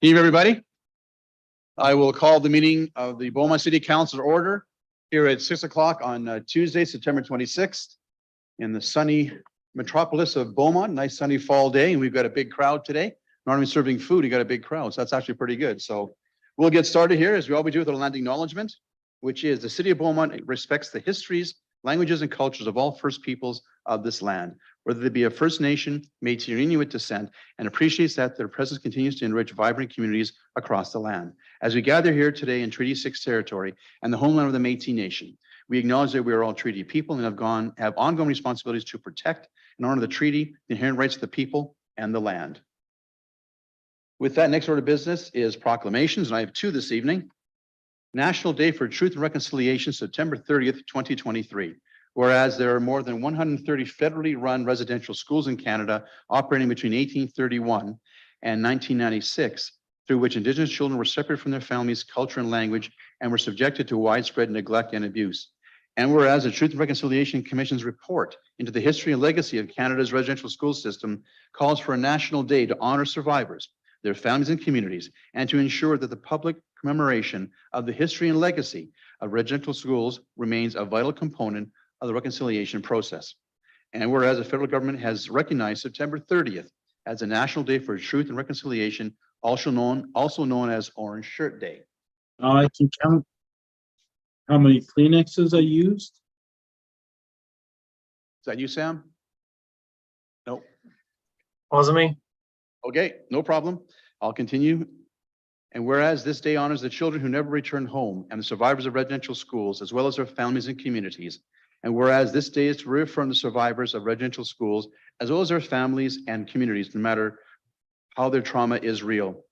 Evening, everybody. I will call the meeting of the Beaumont City Council to order here at 6 o'clock on Tuesday, September 26th in the sunny metropolis of Beaumont. Nice sunny fall day, and we've got a big crowd today. Normally serving food, you got a big crowd, so that's actually pretty good. So we'll get started here as we always do with our land acknowledgement, which is the city of Beaumont respects the histories, languages, and cultures of all First Peoples of this land, whether they be a First Nation, Métis, or Inuit descent, and appreciates that their presence continues to enrich vibrant communities across the land. As we gather here today in Treaty 6 territory and the homeland of the Métis Nation, we acknowledge that we are all treaty people and have ongoing responsibilities to protect and honor the treaty, the inherent rights of the people and the land. With that, next order of business is proclamations, and I have two this evening. National Day for Truth and Reconciliation, September 30th, 2023. Whereas there are more than 130 federally run residential schools in Canada operating between 1831 and 1996, through which Indigenous children were separated from their families, culture, and language, and were subjected to widespread neglect and abuse. And whereas the Truth and Reconciliation Commission's report into the history and legacy of Canada's residential school system calls for a national day to honor survivors, their families and communities, and to ensure that the public commemoration of the history and legacy of residential schools remains a vital component of the reconciliation process. And whereas the federal government has recognized September 30th as a National Day for Truth and Reconciliation, also known as Orange Shirt Day. I can count how many Kleenexes I used. Is that you, Sam? No. Wasn't me. Okay, no problem. I'll continue. And whereas this day honors the children who never returned home and the survivors of residential schools, as well as their families and communities. And whereas this day is to reaffirm the survivors of residential schools, as well as their families and communities, no matter how their trauma is real.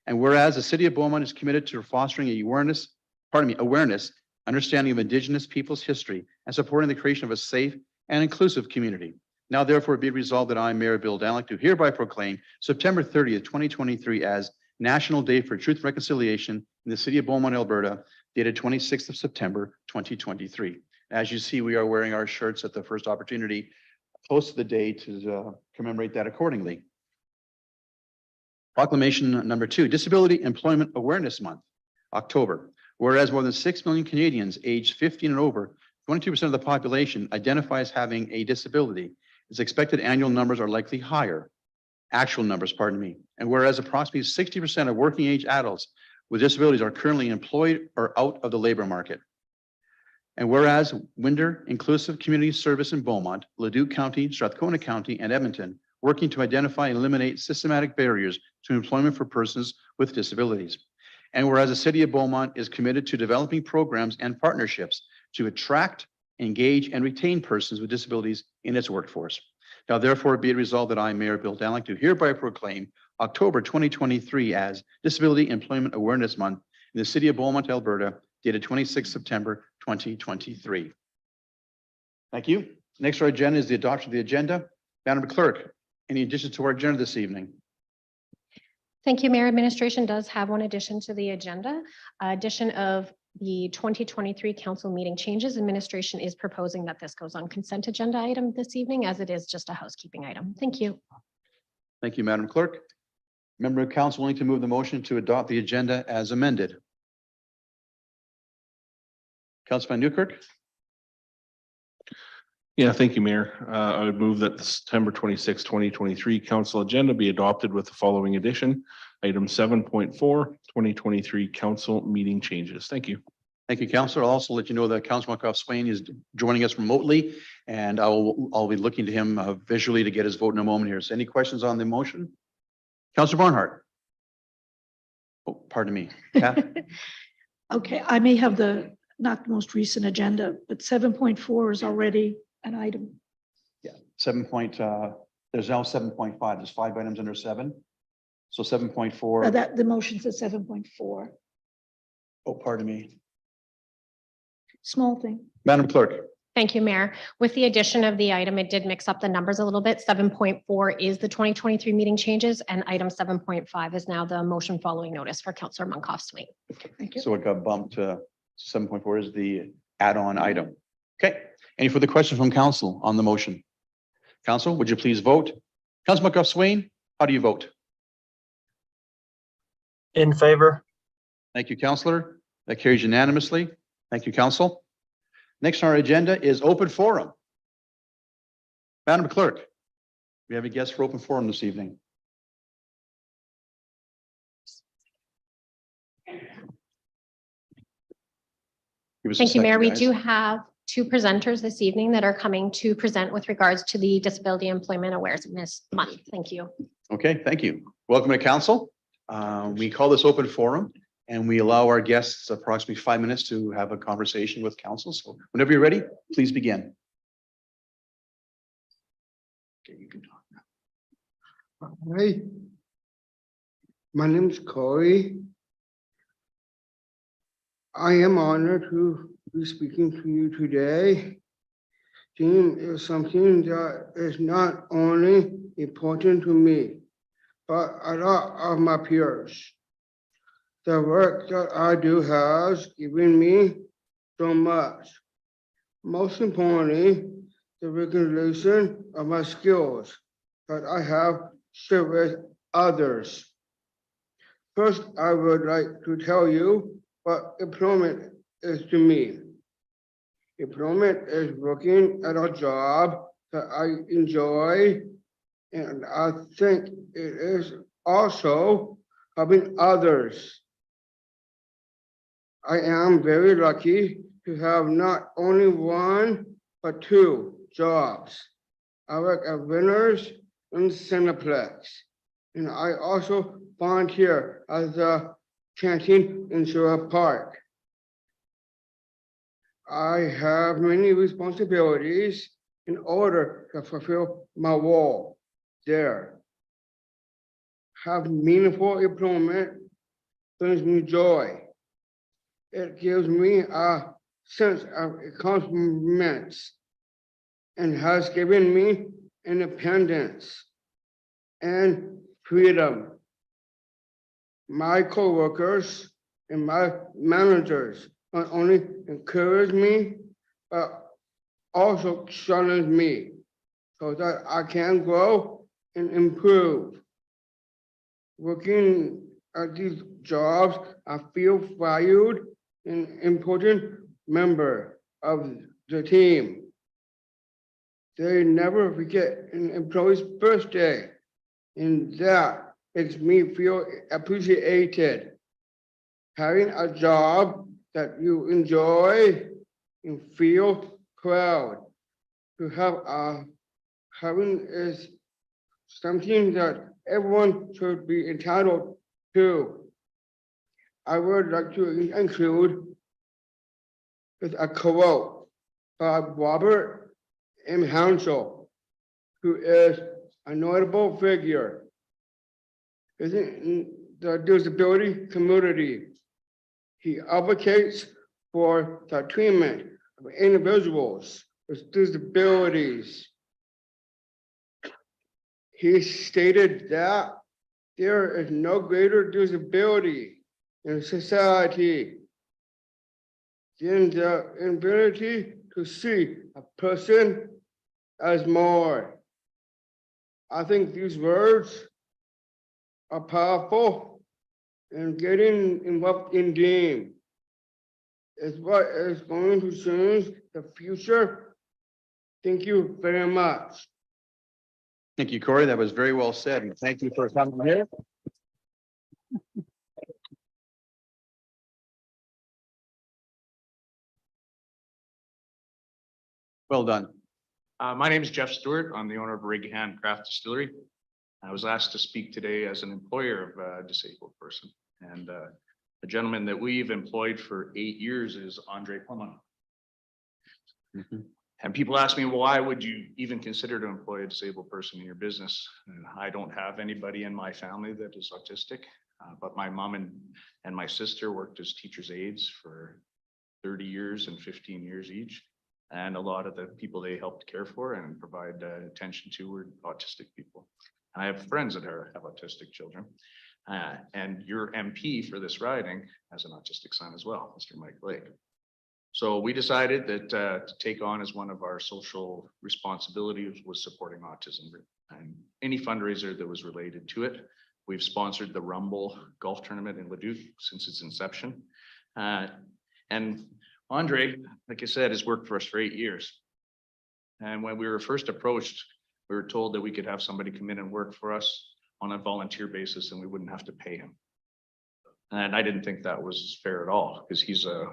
And whereas the city of Beaumont is committed to fostering awareness, understanding of Indigenous people's history, and supporting the creation of a safe and inclusive community. Now, therefore, be resolved that I, Mayor Bill Danyluk, do hereby proclaim September 30th, 2023 as National Day for Truth and Reconciliation in the city of Beaumont, Alberta, dated 26th of September, 2023. As you see, we are wearing our shirts at the first opportunity close to the day to commemorate that accordingly. Proclamation number 2, Disability Employment Awareness Month, October. Whereas more than 6 million Canadians aged 15 and over, 22% of the population identify as having a disability, its expected annual numbers are likely higher. Actual numbers, pardon me. And whereas approximately 60% of working age adults with disabilities are currently employed or out of the labor market. And whereas Winder Inclusive Community Service in Beaumont, Leduc County, Strathcona County, and Edmonton working to identify and eliminate systematic barriers to employment for persons with disabilities. And whereas the city of Beaumont is committed to developing programs and partnerships to attract, engage, and retain persons with disabilities in its workforce. Now, therefore, be it resolved that I, Mayor Bill Danyluk, do hereby proclaim October 2023 as Disability Employment Awareness Month in the city of Beaumont, Alberta, dated 26 September 2023. Thank you. Next on our agenda is the adoption of the agenda. Madam Clerk, any additions to our agenda this evening? Thank you, Mayor. Administration does have one addition to the agenda. Addition of the 2023 council meeting changes. Administration is proposing that this goes on consent agenda item this evening, as it is just a housekeeping item. Thank you. Thank you, Madam Clerk. Member of council willing to move the motion to adopt the agenda as amended. Councilor Van Newkirk. Yeah, thank you, Mayor. I would move that the September 26, 2023 council agenda be adopted with the following addition. Item 7.4, 2023 council meeting changes. Thank you. Thank you, Councillor. I'll also let you know that Councilor McCoff-Swain is joining us remotely, and I'll be looking to him visually to get his vote in a moment here. So any questions on the motion? Councillor Barnhart. Oh, pardon me. Okay, I may have the not the most recent agenda, but 7.4 is already an item. Yeah, there's now 7.5. There's 5 items under 7. So 7.4. That the motion says 7.4. Oh, pardon me. Small thing. Madam Clerk. Thank you, Mayor. With the addition of the item, it did mix up the numbers a little bit. 7.4 is the 2023 meeting changes, and item 7.5 is now the motion following notice for Councillor Munkoff-Swain. Thank you. So it got bumped to 7.4 is the add-on item. Okay. Any further questions from council on the motion? Council, would you please vote? Councilor McCoff-Swain, how do you vote? In favor? Thank you, Counselor. That carries unanimously. Thank you, Council. Next on our agenda is open forum. Madam Clerk, we have a guest for open forum this evening. Give us a Thank you, second, Mayor. We guys. do have two presenters this evening that are coming to present with regards to the Disability Employment Awareness Month. Thank you. Okay, thank you. Welcome to council. We call this open forum and we allow our guests approximately 5 minutes to have a conversation with council. So whenever you're ready, please begin. Okay, you can talk now. Hi, my name is Corey. I am honored to be speaking to you today. Team is something that is not only important to me, but a lot of my peers. The work that I do has given me so much. Most importantly, the recognition of my skills that I have shared with others. First, I would like to tell you what employment is to me. Employment is working at a job that I enjoy, and I think it is also helping others. I am very lucky to have not only one, but two jobs. I work at Winners and Cineplex, and I also volunteer as a canteen in Sherwood Park. I have many responsibilities in order to fulfill my role there. Have meaningful employment brings me joy. It gives me a sense of accomplishment and has given me independence and freedom. My coworkers and my managers not only encourage me, but also challenge me so that I can grow and improve. Working at these jobs, I feel valued and important member of the team. They never forget an employee's birthday, and that makes me feel appreciated. Having a job that you enjoy and feel proud to have having is something that everyone should be entitled to. I would like to include with a quote by Robert M. Hansel, who is a notable figure in the disability community. He advocates for the treatment of individuals with disabilities. He stated that there is no greater disability in society than the inability to see a person as more. I think these words are powerful, and getting involved in game is what is going to change the future. Thank you very much. Thank you, Corey. That was very well said. And thank you for coming here. Well done. My name is Jeff Stewart. I'm the owner of Rig Hand Craft Distillery. I was asked to speak today as an employer of a disabled person. And the gentleman that we've employed for 8 years is Andre Plumon. Mhm. And people ask me, why would you even consider to employ a disabled person in your business? And I don't have anybody in my family that is autistic, but my mom and my sister worked as teachers' aides for 30 years and 15 years each. And a lot of the people they helped care for and provide attention to were autistic people. I have friends that have autistic children. And your MP for this riding has an autistic son as well, Mr. Mike Lake. So we decided that to take on as one of our social responsibilities was supporting autism, and any fundraiser that was related to it We've sponsored the Rumble Golf Tournament in Leduc since its inception. And Andre, like I said, has worked for us for 8 years. And when we were first approached, we were told that we could have somebody come in and work for us on a volunteer basis and we wouldn't have to pay him. And I didn't think that was fair at all, because he's a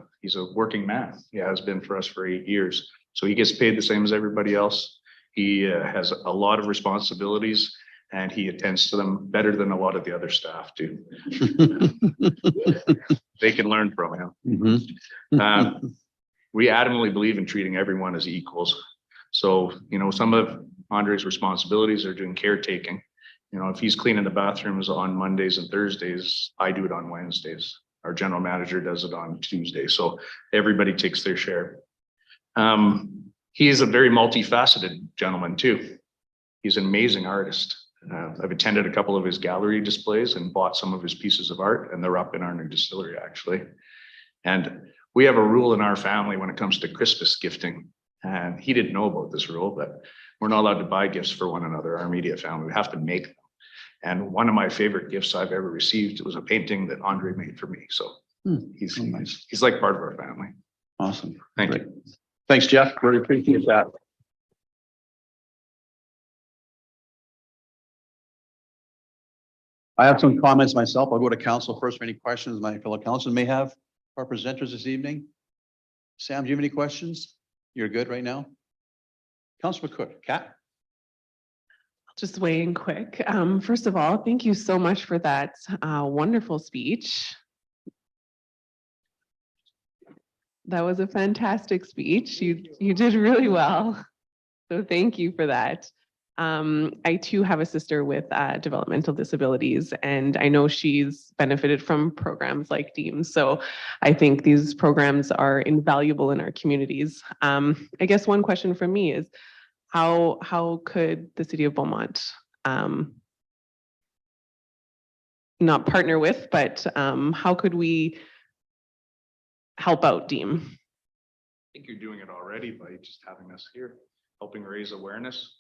working man. He has been for us for 8 years. So he gets paid the same as everybody else. He has a lot of responsibilities and he attends to them better than a lot of the other staff do. They can learn from him. Mhm. We adamantly believe in treating everyone as equals. So, you know, some of Andre's responsibilities are doing caretaking. You know, if he's cleaning the bathrooms on Mondays and Thursdays, I do it on Wednesdays. Our general manager does it on Tuesday. So everybody takes their share. He is a very multifaceted gentleman too. He's an amazing artist. I've attended a couple of his gallery displays and bought some of his pieces of art, and they're up in our new distillery actually. And we have a rule in our family when it comes to Christmas gifting. And he didn't know about this rule, but we're not allowed to buy gifts for one another, our immediate family. We have to make them. And one of my favorite gifts I've ever received was a painting that Andre made for me. So he's nice. he's like part of our family. Awesome. Thank Great. you. Thanks, Jeff. Really appreciate that. I have some comments myself. I'll go to council first for any questions my fellow councilors may have. Our presenters this evening. Sam, do you have any questions? You're good right now? Councilor Cook, Kat? Just weigh in quick. First of all, thank you so much for that wonderful speech. That was a fantastic speech. You did really well. So thank you for that. I too have a sister with developmental disabilities, and I know she's benefited from programs like DEEMS. So I think these programs are invaluable in our communities. I guess one question from me is, how could the city of Beaumont not partner with, but how could we help out DEEM? I think you're doing it already by just having us here, helping raise awareness.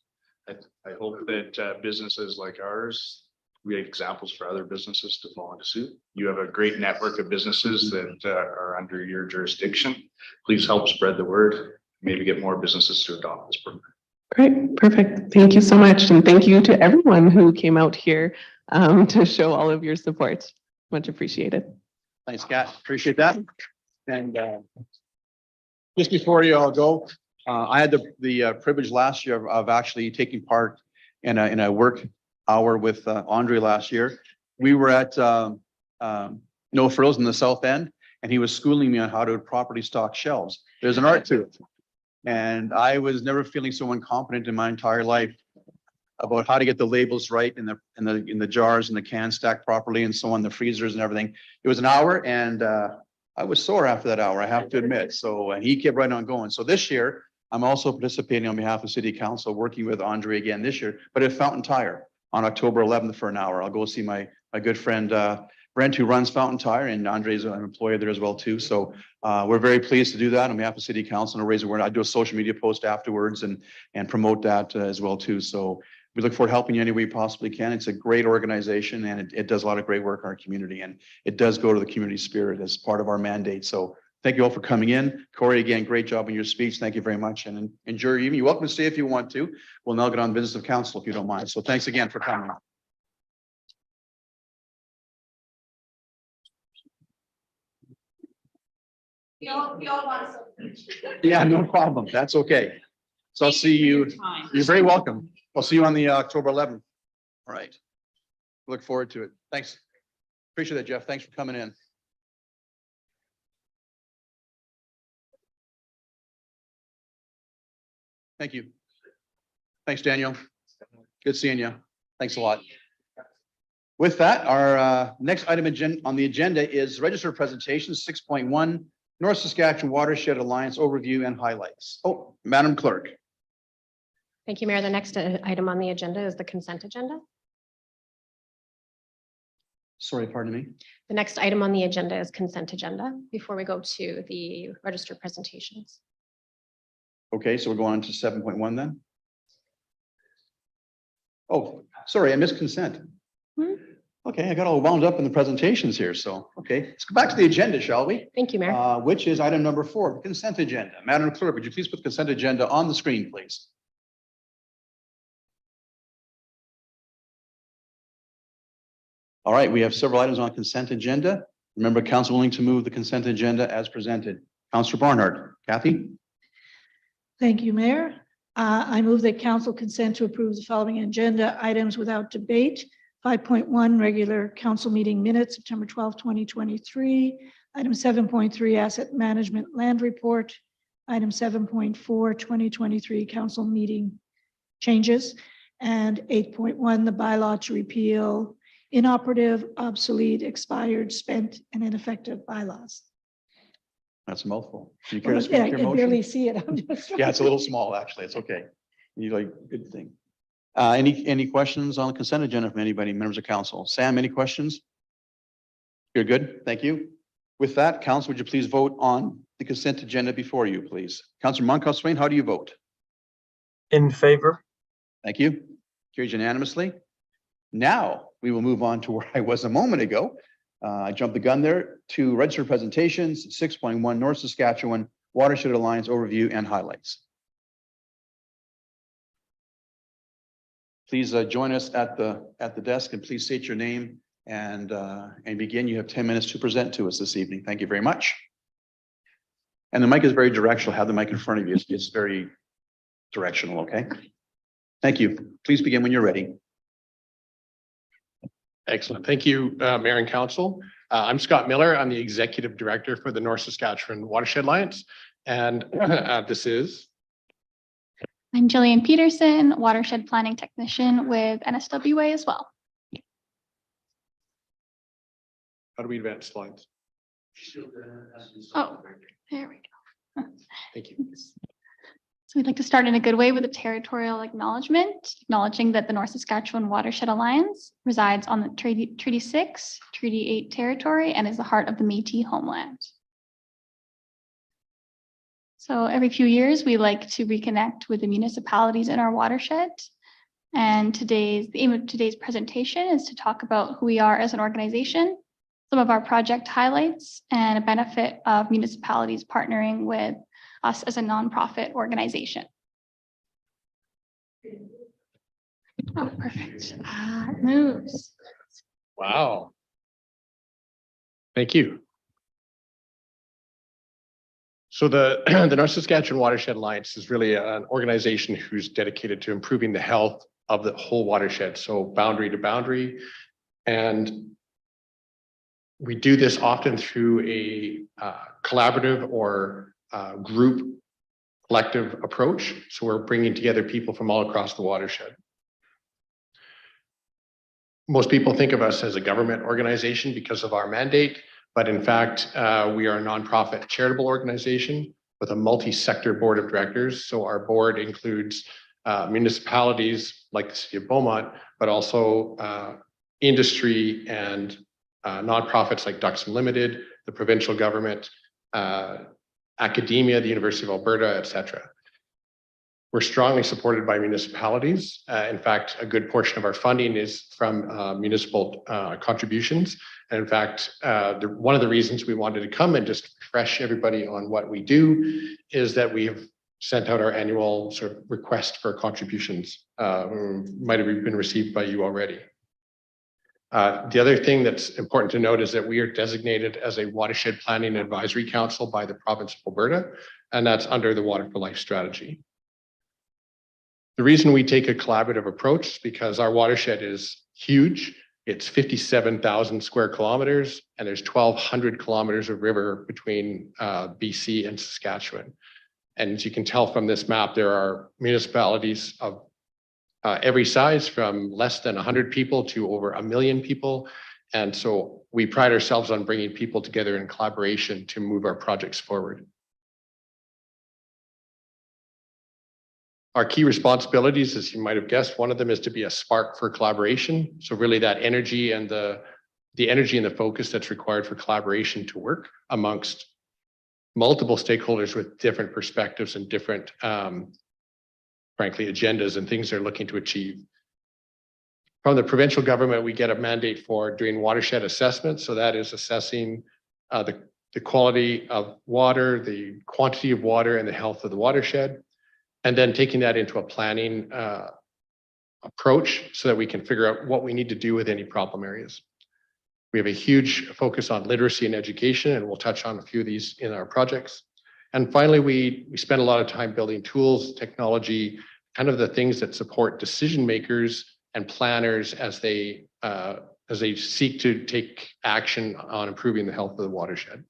I hope that businesses like ours create examples for other businesses to follow into suit. You have a great network of businesses that are under your jurisdiction. Please help spread the word, maybe get more businesses to adopt this program. Great, perfect. Thank you so much. And thank you to everyone who came out here to show all of your support. Much appreciated. Thanks, Kat. Appreciate that. And just before you all go, I had the privilege last year of actually taking part in a work hour with Andre last year. We were at No Frills in the South End, and he was schooling me on how to properly stock shelves. There's an art to it. And I was never feeling so incompetent in my entire life about how to get the labels right in the jars and the cans stacked properly and so on, the freezers and everything. It was an hour, and I was sore after that hour, I have to admit. So he kept right on going. So this year, I'm also participating on behalf of City Council, working with Andre again this year, but at Fountain Tire on October 11th for an hour. I'll go see my good friend Brent, who runs Fountain Tire, and Andre's an employee there as well too. So we're very pleased to do that on behalf of City Council and raise awareness. I do a social media post afterwards and promote that as well too. So we look forward to helping you any way we possibly can. It's a great organization, and it does a lot of great work in our community, and it does go to the community spirit as part of our mandate. So thank you all for coming in. Corey, again, great job in your speech. Thank you very much, and enjoy your evening. You're welcome to stay if you want to. We'll now get on the business of council if you don't mind. So thanks again for coming. Yeah, no problem. That's okay. So I'll see you. You're very welcome. I'll see you on the October 11th. All right. Look forward to it. Thanks. Appreciate that, Jeff. Thanks for coming in. Thank you. Thanks, Daniel. Good seeing you. Thanks a lot. With that, our next item on the agenda is register presentation 6.1, North Saskatchewan Watershed Alliance Overview and Highlights. Oh, Madam Clerk. Thank you, Mayor. The next item on the agenda is the consent agenda. Sorry, pardon me. The next item on the agenda is consent agenda before we go to the register presentations. Okay, so we're going on to 7.1 then. Oh, sorry, I missed consent. Okay, I got all wound up in the presentations here, so, okay, let's go back to the agenda, shall we? Thank you, Mayor. Which is item number 4, the consent agenda. Madam Clerk, would you please put the consent agenda on the screen, please? All right, we have several items on consent agenda. Remember, council willing to move the consent agenda as presented. Councillor Barnhart, Kathy? Thank you, Mayor. I move that council consent to approve the following agenda items without debate. 5.1, regular council meeting minutes, September 12, 2023. Item 7.3, asset management land report. Item 7.4, 2023 council meeting changes. And 8.1, the bylaw to repeal inoperative, obsolete, expired, spent, and ineffective bylaws. That's a mouthful. Do you care to speak Yeah, to I your can barely motion? see it. I'm just Yeah, it's a little small, actually. It's okay. You like, good thing. Any questions on the consent agenda from anybody, members of council? Sam, any questions? You're good. Thank you. With that, council, would you please vote on the consent agenda before you, please? Councillor Monkhouse Swain, how do you vote? In favor? Thank you. Carries unanimously. Now we will move on to where I was a moment ago. I jumped the gun there to registered presentations, 6.1 North Saskatchewan Watershed Alliance overview and highlights. Please join us at the desk and please state your name and begin. You have 10 minutes to present to us this evening. Thank you very much. And the mic is very directional. Have the mic in front of you. It's very directional, okay? Thank you. Please begin when you're ready. Excellent. Thank you, Mayor and Council. I'm Scott Miller. I'm the Executive Director for the North Saskatchewan Watershed Alliance. And this is, I'm Jillian Peterson, Watershed Planning Technician with NSWA as well. how do we advance slides? Oh, there we go. Thank you. So we'd like to start in a good way with a territorial acknowledgement, acknowledging that the North Saskatchewan Watershed Alliance resides on the Treaty 6, Treaty 8 territory and is the heart of the Métis homeland. So every few years, we like to reconnect with the municipalities in our watershed. And the aim of today's presentation is to talk about who we are as an organization, some of our project highlights, and a benefit of municipalities partnering with us as a nonprofit organization. Oh, perfect. It moves. Wow. Thank you. So the North Saskatchewan Watershed Alliance is really an organization who's dedicated to improving the health of the whole watershed, so boundary to boundary. And we do this often through a collaborative or group collective approach. So we're bringing together people from all across the watershed. Most people think of us as a government organization because of our mandate, but in fact, we are a nonprofit charitable organization with a multi-sector board of directors. So our board includes municipalities like the city of Beaumont, but also industry and nonprofits like Ducks Unlimited, the provincial government, academia, the University of Alberta, etc. We're strongly supported by municipalities. In fact, a good portion of our funding is from municipal contributions. And in fact, one of the reasons we wanted to come and just refresh everybody on what we do is that we have sent out our annual sort of request for contributions. Might have been received by you already. The other thing that's important to note is that we are designated as a watershed planning advisory council by the province of Alberta, and that's under the Water for Life strategy. The reason we take a collaborative approach is because our watershed is huge. It's 57,000 square kilometers, and there's 1,200 kilometers of river between BC and Saskatchewan. And as you can tell from this map, there are municipalities of every size, from less than 100 people to over 1 million people. And so we pride ourselves on bringing people together in collaboration to move our projects forward. Our key responsibilities, as you might have guessed, one of them is to be a spark for collaboration. So really that energy and the energy and the focus that's required for collaboration to work amongst multiple stakeholders with different perspectives and different, frankly, agendas and things they're looking to achieve. From the provincial government, we get a mandate for doing watershed assessments. So that is assessing the quality of water, the quantity of water, and the health of the watershed, and then taking that into a planning approach so that we can figure out what we need to do with any problem areas. We have a huge focus on literacy and education, and we'll touch on a few of these in our projects. And finally, we spend a lot of time building tools, technology, kind of the things that support decision makers and planners as they seek to take action on improving the health of the watershed.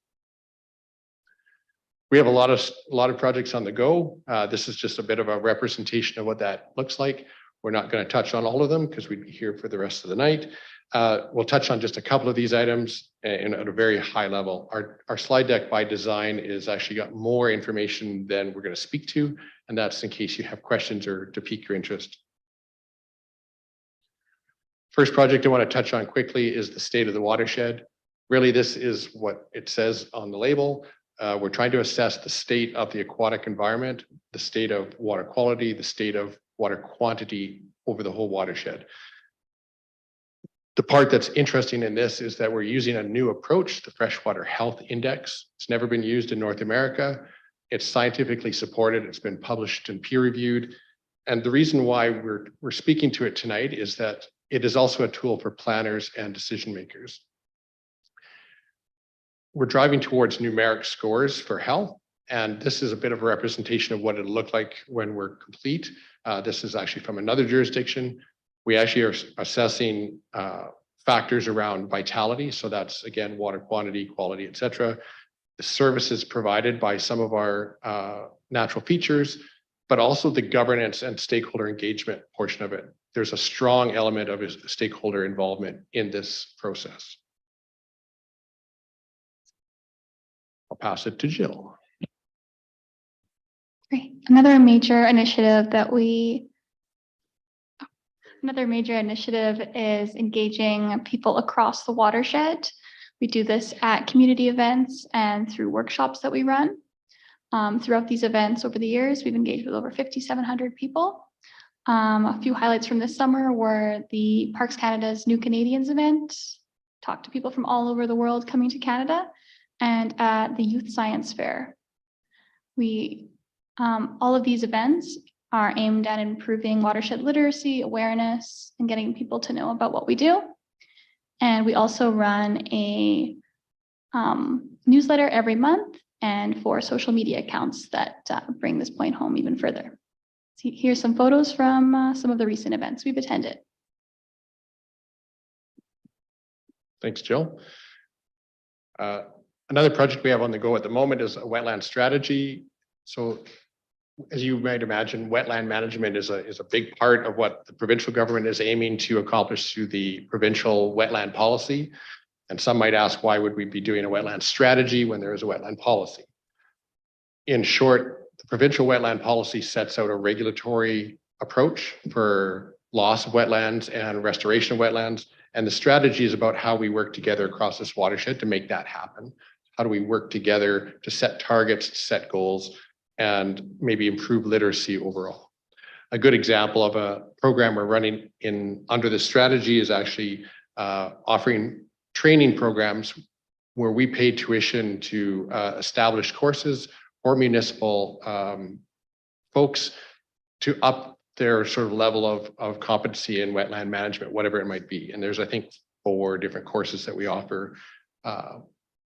We have a lot of projects on the go. This is just a bit of a representation of what that looks like. We're not going to touch on all of them because we'd be here for the rest of the night. We'll touch on just a couple of these items at a very high level. Our slide deck by design is actually got more information than we're going to speak to, and that's in case you have questions or to pique your interest. First project I want to touch on quickly is the state of the watershed. Really, this is what it says on the label. We're trying to assess the state of the aquatic environment, the state of water quality, the state of water quantity over the whole watershed. The part that's interesting in this is that we're using a new approach, the Freshwater Health Index. It's never been used in North America. It's scientifically supported. It's been published and peer reviewed. And the reason why we're speaking to it tonight is that it is also a tool for planners and decision makers. We're driving towards numeric scores for health, and this is a bit of a representation of what it'll look like when we're complete. This is actually from another jurisdiction. We actually are assessing factors around vitality. So that's, again, water quantity, quality, et cetera. The services provided by some of our natural features, but also the governance and stakeholder engagement portion of it. There's a strong element of stakeholder involvement in this process. I'll pass it to Jill. Great. Another major initiative is engaging people across the watershed. We do this at community events and through workshops that we run. Throughout these events over the years, we've engaged with over 5,700 people. A few highlights from this summer were the Parks Canada's New Canadians event, talk to people from all over the world coming to Canada, and at the Youth Science Fair. All of these events are aimed at improving watershed literacy, awareness, and getting people to know about what we do. And we also run a newsletter every month and 4 social media accounts that bring this point home even further. So here's some photos from some of the recent events we've attended. Thanks, Jill. Another project we have on the go at the moment is a wetland strategy. So as you might imagine, wetland management is a big part of what the provincial government is aiming to accomplish through the provincial wetland policy. And some might ask, why would we be doing a wetland strategy when there is a wetland policy? In short, the provincial wetland policy sets out a regulatory approach for loss of wetlands and restoration of wetlands. And the strategy is about how we work together across this watershed to make that happen. How do we work together to set targets, to set goals, and maybe improve literacy overall? A good example of a program we're running under this strategy is actually offering training programs where we pay tuition to establish courses for municipal folks to up their sort of level of competency in wetland management, whatever it might be. And there's, I think, 4 different courses that we offer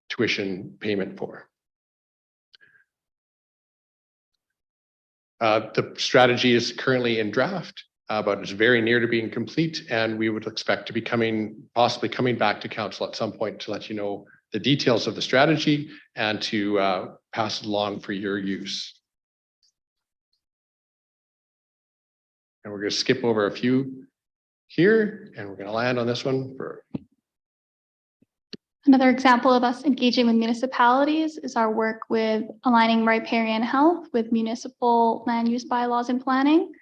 tuition payment for. The strategy is currently in draft, but it's very near to being complete, and we would expect to be possibly coming back to council at some point to let you know the details of the strategy and to pass it along for your use. And we're going to skip over a few here, and we're going to land on this one for. Another example of us engaging with municipalities is our work with aligning riparian health with municipal land use bylaws and planning.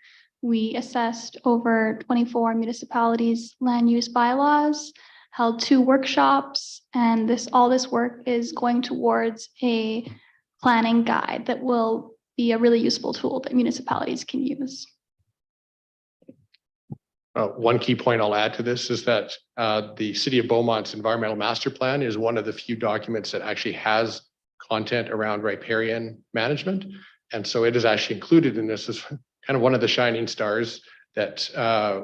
We assessed over 24 municipalities' land use bylaws, held 2 workshops, and all this work is going towards a planning guide that will be a really useful tool that municipalities can use. One key point I'll add to this is that the City of Beaumont's Environmental Master Plan is one of the few documents that actually has content around riparian management. And so it is actually included in this as kind of one of the shining stars that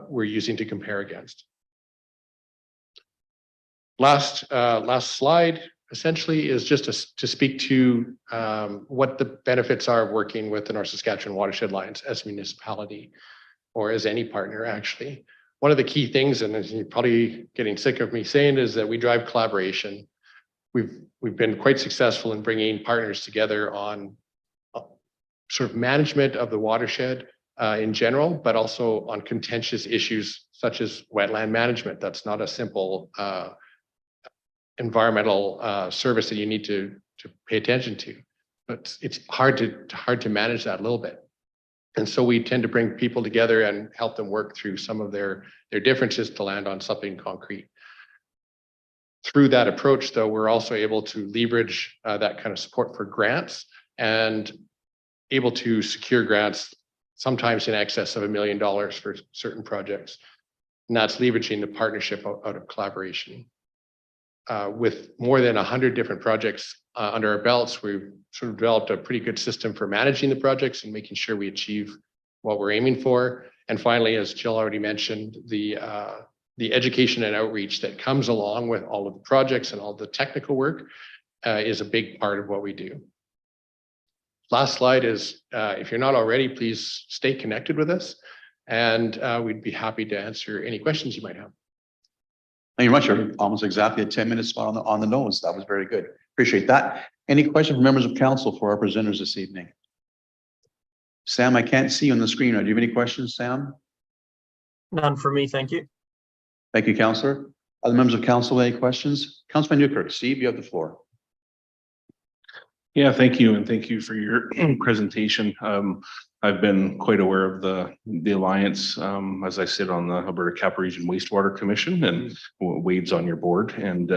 we're using to compare against. Last slide essentially is just to speak to what the benefits are of working with the North Saskatchewan Watershed Alliance as a municipality or as any partner actually. One of the key things, and as you're probably getting sick of me saying, is that we drive collaboration. We've been quite successful in bringing partners together on sort of management of the watershed in general, but also on contentious issues such as wetland management. That's not a simple environmental service that you need to pay attention to, but it's hard to manage that a little bit. And so we tend to bring people together and help them work through some of their differences to land on something concrete. Through that approach, though, we're also able to leverage that kind of support for grants and able to secure grants, sometimes in excess of $1 million for certain projects. And that's leveraging the partnership out of collaboration. With more than 100 different projects under our belts, we've sort of developed a pretty good system for managing the projects and making sure we achieve what we're aiming for. And finally, as Jill already mentioned, the education and outreach that comes along with all of the projects and all the technical work is a big part of what we do. Last slide is, if you're not already, please stay connected with us, and we'd be happy to answer any questions you might have. Thank you very much. You're almost exactly a 10-minute spot on the nose. That was very good. Appreciate that. Any questions from members of council for our presenters this evening? Sam, I can't see you on the screen. Do you have any questions, Sam? None for me, thank you. Thank you, Councillor. Other members of council, any questions? Councilman Newkirk, Steve, you have the floor. Yeah, thank you. And thank you for your presentation. I've been quite aware of the Alliance as I sit on the Alberta Cap Region Wastewater Commission, and Wade's on your board. And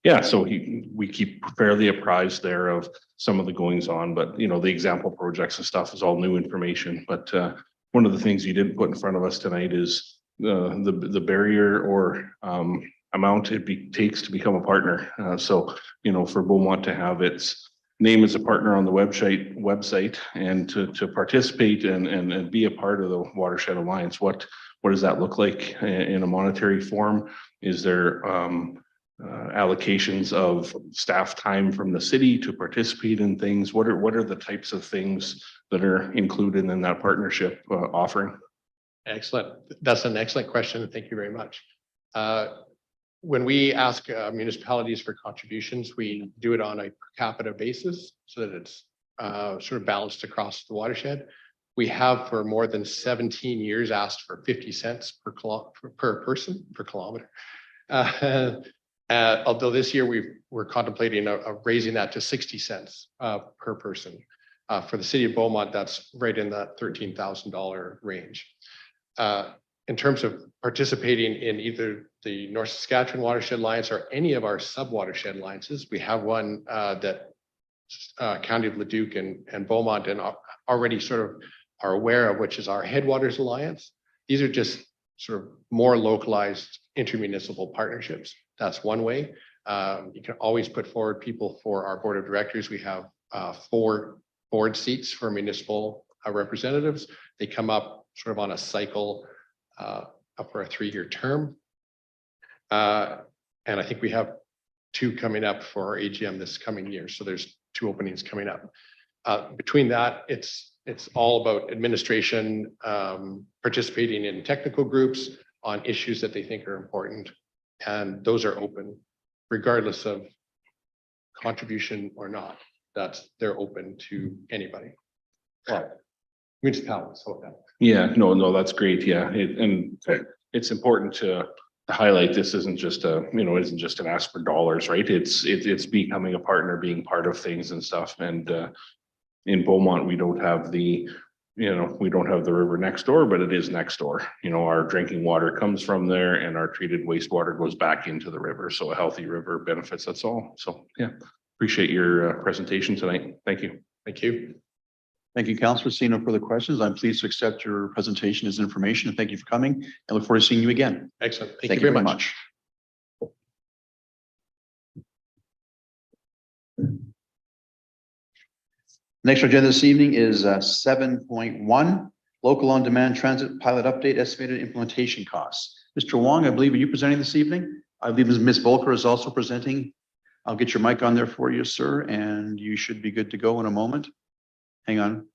yeah, so we keep fairly apprised there of some of the goings on, but you know, the example projects and stuff is all new information. But one of the things you didn't put in front of us tonight is the barrier or amount it takes to become a partner. So, you know, for Beaumont to have its name as a partner on the website and to participate and be a part of the Watershed Alliance, what does that look like in a monetary form? Is there allocations of staff time from the city to participate in things? What are the types of things that are included in that partnership offering? Excellent. That's an excellent question. Thank you very much. When we ask municipalities for contributions, we do it on a per capita basis so that it's sort of balanced across the watershed. We have for more than 17 years asked for 50 cents per person per kilometer. Although this year we're contemplating raising that to 60 cents per person. For the city of Beaumont, that's right in that $13,000 range. In terms of participating in either the North Saskatchewan Watershed Alliance or any of our sub-watershed alliances, we have one that County of Leduc and Beaumont and already sort of are aware of, which is our Headwaters Alliance. These are just sort of more localized intermunicipal partnerships. That's one way. You can always put forward people for our board of directors. We have 4 board seats for municipal representatives. They come up sort of on a cycle up for a 3-year term. And I think we have 2 coming up for our AGM this coming year. So there's 2 openings coming up. Between that, it's all about administration, participating in technical groups on issues that they think are important. And those are open regardless of contribution or not. They're open to anybody. Well, municipalities. Yeah, no, that's great. Yeah, it's important to highlight this isn't just isn't just an ask for dollars, right? It's becoming a partner, being part of things and stuff. And in Beaumont, we don't have the river next door, but it is next door. You know, our drinking water comes from there, and our treated wastewater goes back into the river. So a healthy river benefits us all. So yeah, appreciate your presentation tonight. Thank you. Thank you. Thank you, Councillor. Seeing no further questions, I'm pleased to accept your presentation as information and thank you for coming. I look forward to seeing you again. Excellent. Thank you very much. Next agenda this evening is 7.1, local on-demand transit pilot update, estimated implementation costs. Mr. Wong, I believe, are you presenting this evening? I believe Ms. Volker is also presenting. I'll get your mic on there for you, sir, and you should be good to go in a moment. Hang on.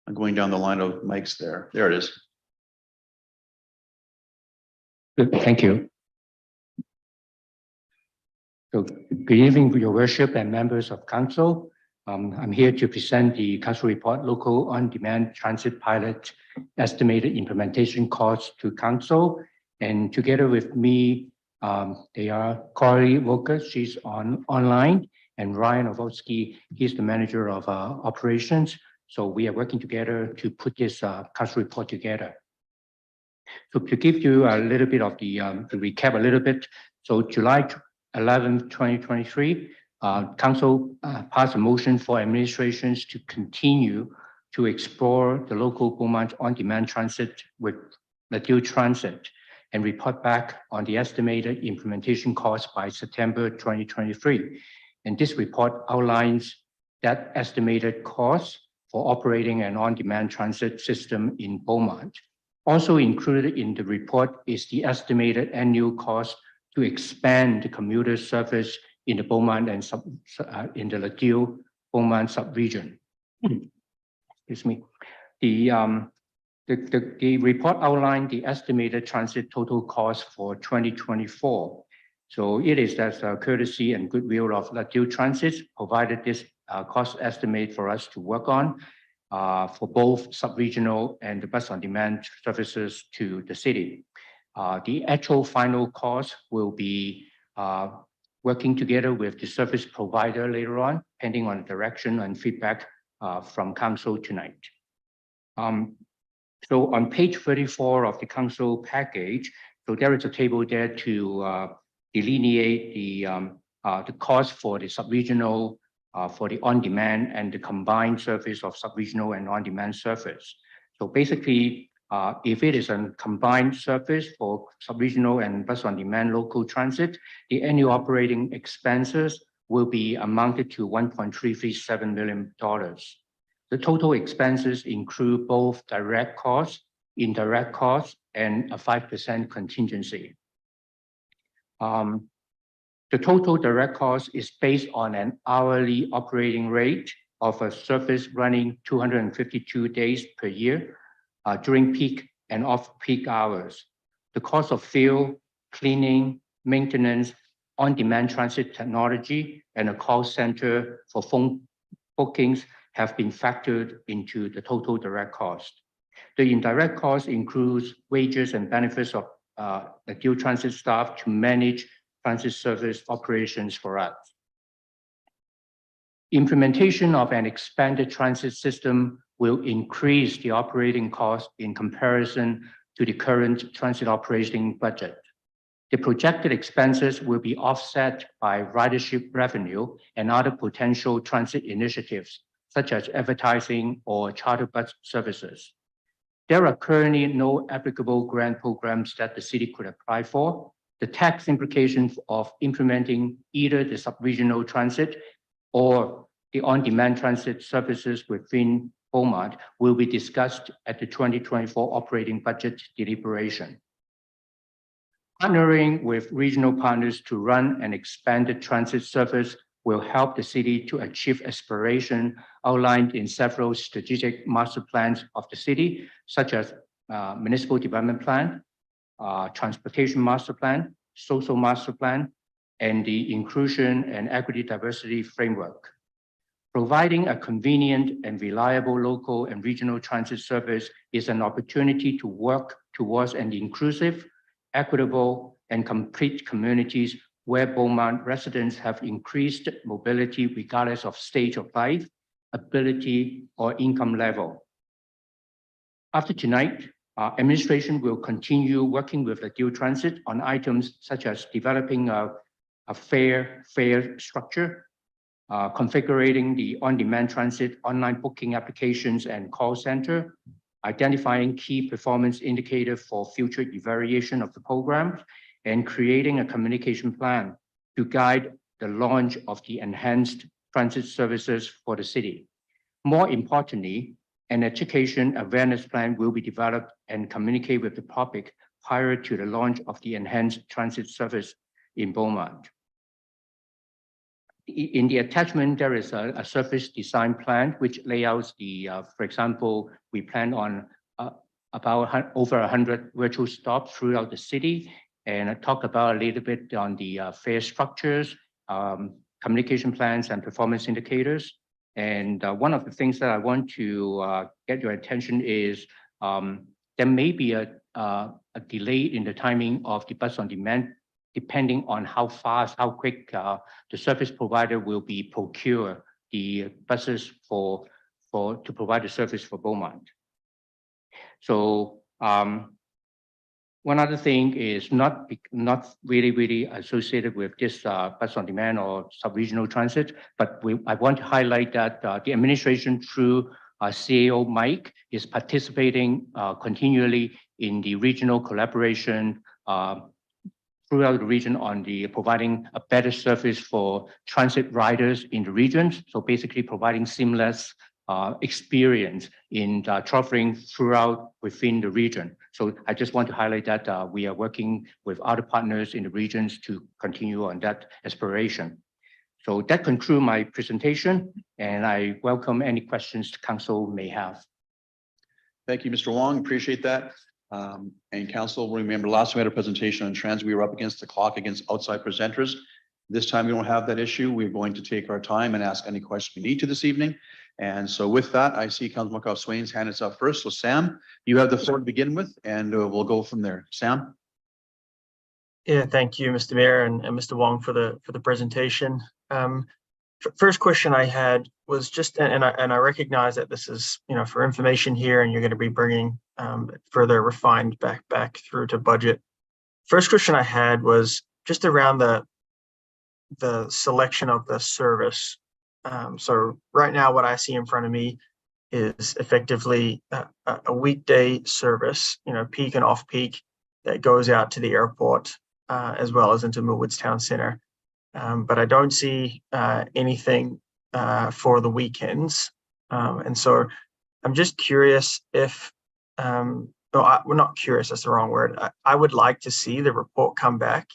I'm going down the line of mics there. There it is. Good, thank you. So good evening, your worship and members of council. I'm here to present the council report, local on-demand transit pilot estimated implementation costs to council. And together with me, they are Corey Walker, she's online, and Ryan Ovolsky, he's the manager of operations. So we are working together to put this council report together. So to give you a little bit of the recap a little bit. So July 11, 2023, council passed a motion for administrations to continue to explore the local Beaumont on-demand transit with Ladue Transit and report back on the estimated implementation cost by September 2023. And this report outlines that estimated cost for operating an on-demand transit system in Beaumont. Also included in the report is the estimated annual cost to expand the commuter service in the Beaumont and in the Ladue Beaumont sub-region. Excuse me. The report outlined the estimated transit total cost for 2024. So it is as a courtesy and goodwill of Ladue Transit provided this cost estimate for us to work on for both sub-regional and the bus on-demand services to the city. The actual final cost will be working together with the service provider later on, depending on direction and feedback from council tonight. So on page 34 of the council package, so there is a table there to delineate the cost for the sub-regional, for the on-demand and the combined service of sub-regional and on-demand service. So basically, if it is a combined service for sub-regional and bus on-demand local transit, the annual operating expenses will be amounted to $1.337 million. The total expenses include both direct costs, indirect costs, and a 5% contingency. The total direct cost is based on an hourly operating rate of a service running 252 days per year during peak and off-peak hours. The cost of fuel, cleaning, maintenance, on-demand transit technology, and a call center for phone bookings have been factored into the total direct cost. The indirect cost includes wages and benefits of the Ladue Transit staff to manage transit service operations for us. Implementation of an expanded transit system will increase the operating cost in comparison to the current transit operating budget. The projected expenses will be offset by ridership revenue and other potential transit initiatives, such as advertising or charter bus services. There are currently no applicable grant programs that the city could apply for. The tax implications of implementing either the sub-regional transit or the on-demand transit services within Beaumont will be discussed at the 2024 operating budget deliberation. Partnering with regional partners to run an expanded transit service will help the city to achieve aspiration outlined in several strategic master plans of the city, such as municipal development plan, transportation master plan, social master plan, and the inclusion and equity diversity framework. Providing a convenient and reliable local and regional transit service is an opportunity to work towards an inclusive, equitable, and complete communities where Beaumont residents have increased mobility regardless of stage of life, ability, or income level. After tonight, our administration will continue working with the Ladue Transit on items such as developing a fair fare structure, configuring the on-demand transit online booking applications and call center, identifying key performance indicators for future evaluation of the program, and creating a communication plan to guide the launch of the enhanced transit services for the city. More importantly, an education awareness plan will be developed and communicate with the public prior to the launch of the enhanced transit service in Beaumont. In the attachment, there is a service design plan which layouts the, for example, we plan on about over 100 virtual stops throughout the city, and I talk about a little bit on the fare structures, communication plans, and performance indicators. And one of the things that I want to get your attention is there may be a delay in the timing of the bus on demand, depending on how fast, how quick the service provider will be procure the buses to provide the service for Beaumont. So one other thing is not really associated with this bus on demand or sub-regional transit, but I want to highlight that the administration through CAO Mike is participating continually in the regional collaboration throughout the region on the providing a better service for transit riders in the regions. So basically providing seamless experience in traveling throughout within the region. So I just want to highlight that we are working with other partners in the regions to continue on that aspiration. So that concludes my presentation, and I welcome any questions the council may have. Thank you, Mr. Wong. Appreciate that. And council, remember last time we had a presentation on transit, we were up against the clock against outside presenters. This time we don't have that issue. We're going to take our time and ask any questions we need to this evening. And so with that, I see Councilor McCobb-Swain's hand is up first. So Sam, you have the floor to begin with, and we'll go from there. Sam? Yeah, thank you, Mr. Mayor and Mr. Wong for the presentation. First question I had was just, and I recognize that this is, for information here, and you're going to be bringing further refined back through to budget. First question I had was just around the selection of the service. So right now, what I see in front of me is effectively a weekday service, peak and off peak, that goes out to the airport as well as into Millwoods Town Centre. But I don't see anything for the weekends. And so I'm just curious if, we're not curious, that's the wrong word. I would like to see the report come back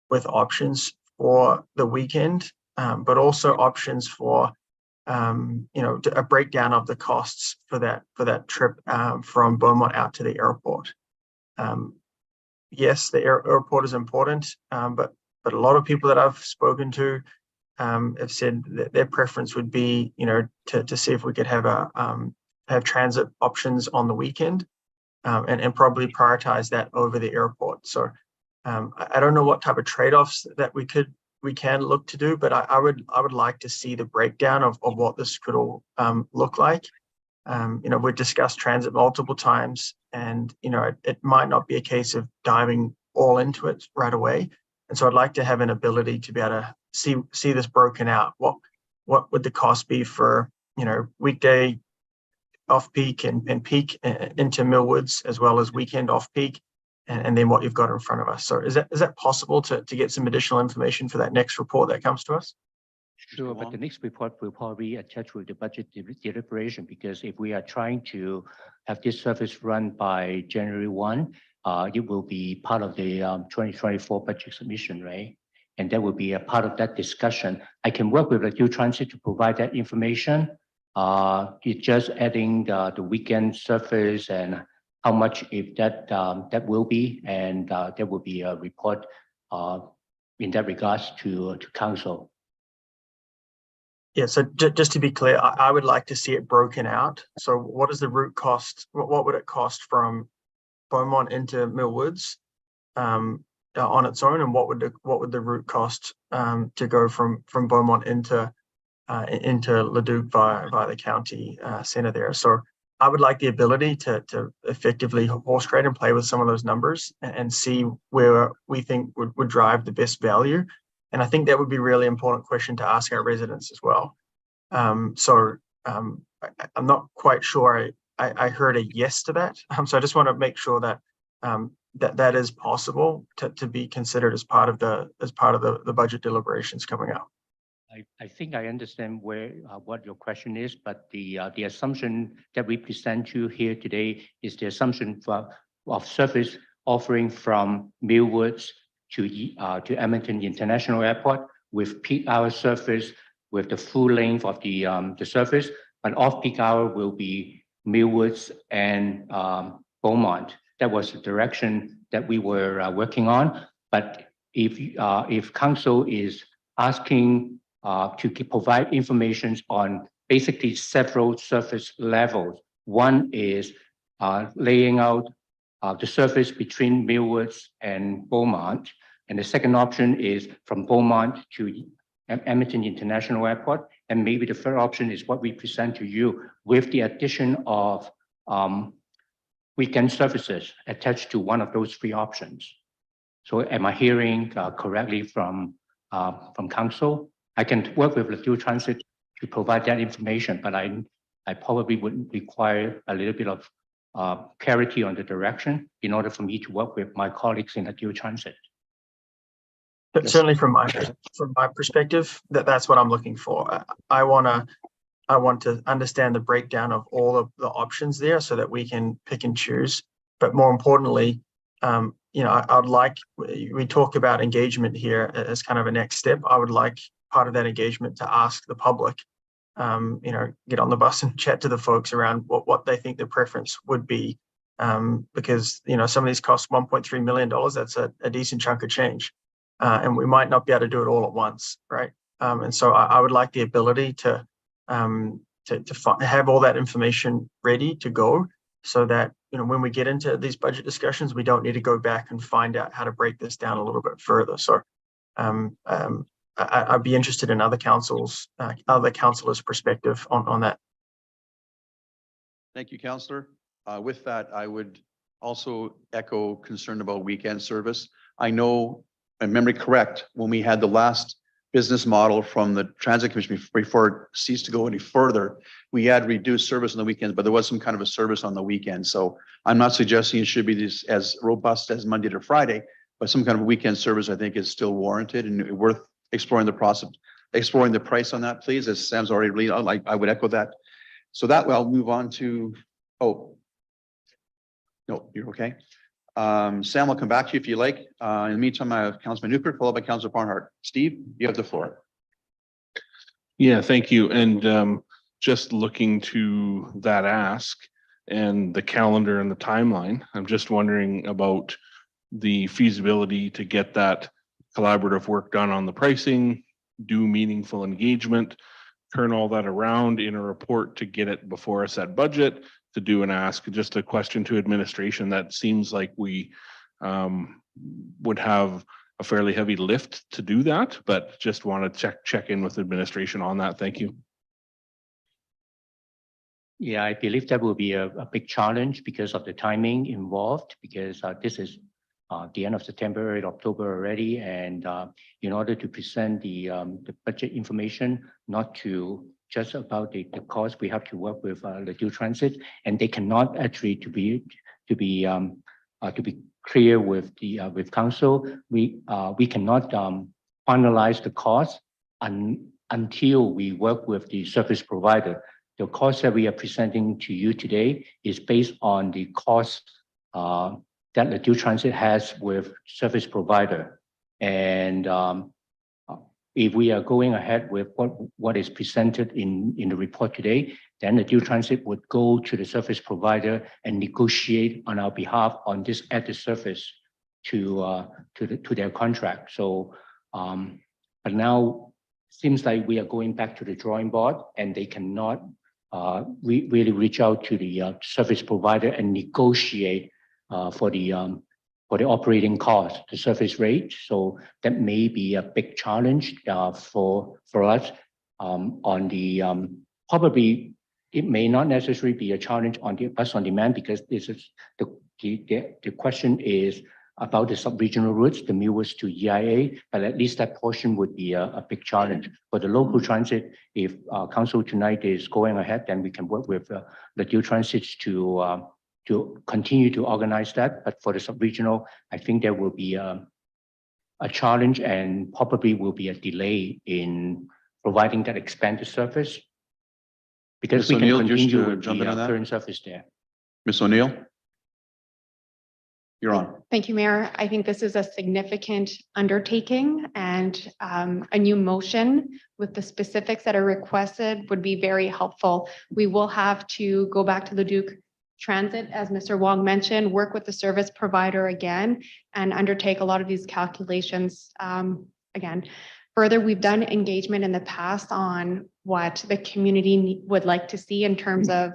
with options for the weekend, but also options for, a breakdown of the costs for that trip from Beaumont out to the airport. Yes, the airport is important, but a lot of people that I've spoken to have said that their preference would be, to see if we could have have transit options on the weekend, and probably prioritize that over the airport. So I don't know what type of trade-offs that we can look to do, but I would like to see the breakdown of what this could all look like. We've discussed transit multiple times, and it might not be a case of diving all into it right away. And so I'd like to have an ability to be able to see this broken out. What would the cost be for weekday off peak and peak into Millwoods, as well as weekend off peak, and then what you've got in front of us. So is that possible to get some additional information for that next report that comes to us? Sure, but the next report will probably attach with the budget deliberation, because if we are trying to have this service run by January 1, it will be part of the 2024 budget submission, right? And that will be a part of that discussion. I can work with the Q Transit to provide that information. It's just adding the weekend service and how much if that will be, and there will be a report in that regards to council. Yeah, so just to be clear, I would like to see it broken out. So what is the route cost? What would it cost from Beaumont into Millwoods on its own, and what would the route cost to go from Beaumont into Leduc via the county center there? So I would like the ability to effectively horse trade and play with some of those numbers and see where we think would drive the best value. And I think that would be a really important question to ask our residents as well. I'm not quite sure I heard a yes to that. So I just want to make sure that that is possible to be considered as part of the budget deliberations coming up. I think I understand where, what your question is, but the assumption that we present to you here today is the assumption of service offering from Millwoods to Edmonton International Airport with peak hour service with the full length of the service, but off-peak hour will be Millwoods and Beaumont. That was the direction that we were working on. But if council is asking to provide information on basically several service levels, one is laying out the service between Millwoods and Beaumont, and the second option is from Beaumont to Edmonton International Airport, and maybe the third option is what we present to you with the addition of weekend services attached to one of those three options. So am I hearing correctly from council? I can work with the dual transit to provide that information, but I probably would require a little bit of clarity on the direction in order for me to work with my colleagues in the dual transit. But certainly from my perspective, that's what I'm looking for. I want to understand the breakdown of all of the options there so that we can pick and choose. But more importantly, I'd like, we talk about engagement here as kind of a next step. I would like part of that engagement to ask the public, get on the bus and chat to the folks around what they think their preference would be. Because, some of these cost $1.3 million, that's a decent chunk of change. And we might not be able to do it all at once, right? And so I would like the ability to have all that information ready to go so that, when we get into these budget discussions, we don't need to go back and find out how to break this down a little bit further. So I'd be interested in other councilors' perspective on that. Thank you, Councillor. With that, I would also echo concern about weekend service. I know, if memory correct, when we had the last business model from the Transit Commission before it ceased to go any further, we had reduced service on the weekends, but there was some kind of a service on the weekend. So I'm not suggesting it should be this as robust as Monday to Friday, but some kind of weekend service I think is still warranted and worth exploring the process, exploring the price on that, please, as Sam's already laid out. I would echo that. So that way I'll move on to, no, you're okay. Sam, will come back to you if you like. In the meantime, I have Councilman Newkirk, followed by Councilor Barnhart. Steve, you have the floor. Yeah, thank you. And just looking to that ask and the calendar and the timeline, I'm just wondering about the feasibility to get that collaborative work done on the pricing, do meaningful engagement, turn all that around in a report to get it before us at budget, to do and ask. Just a question to administration that seems like we would have a fairly heavy lift to do that, but just want to check in with administration on that. Thank you. Yeah, I believe that will be a big challenge because of the timing involved, because this is the end of September, early October already. And in order to present the budget information, not to just about the cost, we have to work with the dual transit, and they cannot actually to be clear with the with council. We cannot finalize the cost until we work with the service provider. The cost that we are presenting to you today is based on the cost that the dual transit has with service provider. And if we are going ahead with what is presented in the report today, then the dual transit would go to the service provider and negotiate on our behalf on this added service to their contract. So, but now seems like we are going back to the drawing board, and they cannot really reach out to the service provider and negotiate for the operating cost, the service rate. So that may be a big challenge for us on the probably it may not necessarily be a challenge on the bus on demand, because this is the question is about the sub-regional routes, the Millwoods to EIA, but at least that portion would be a big challenge. For the local transit, if council tonight is going ahead, then we can work with the dual transits to continue to organize that. But for the sub-regional, I think there will be a challenge and probably will be a delay in providing that expanded service. Because Ms. we can O'Neill, just continue to with jump in the on that. current service there. Ms. O'Neill? You're on. Thank you, Mayor. I think this is a significant undertaking and a new motion with the specifics that are requested would be very helpful. We will have to go back to the Duke Transit, as Mr. Wong mentioned, work with the service provider again and undertake a lot of these calculations again. Further, we've done engagement in the past on what the community would like to see in terms of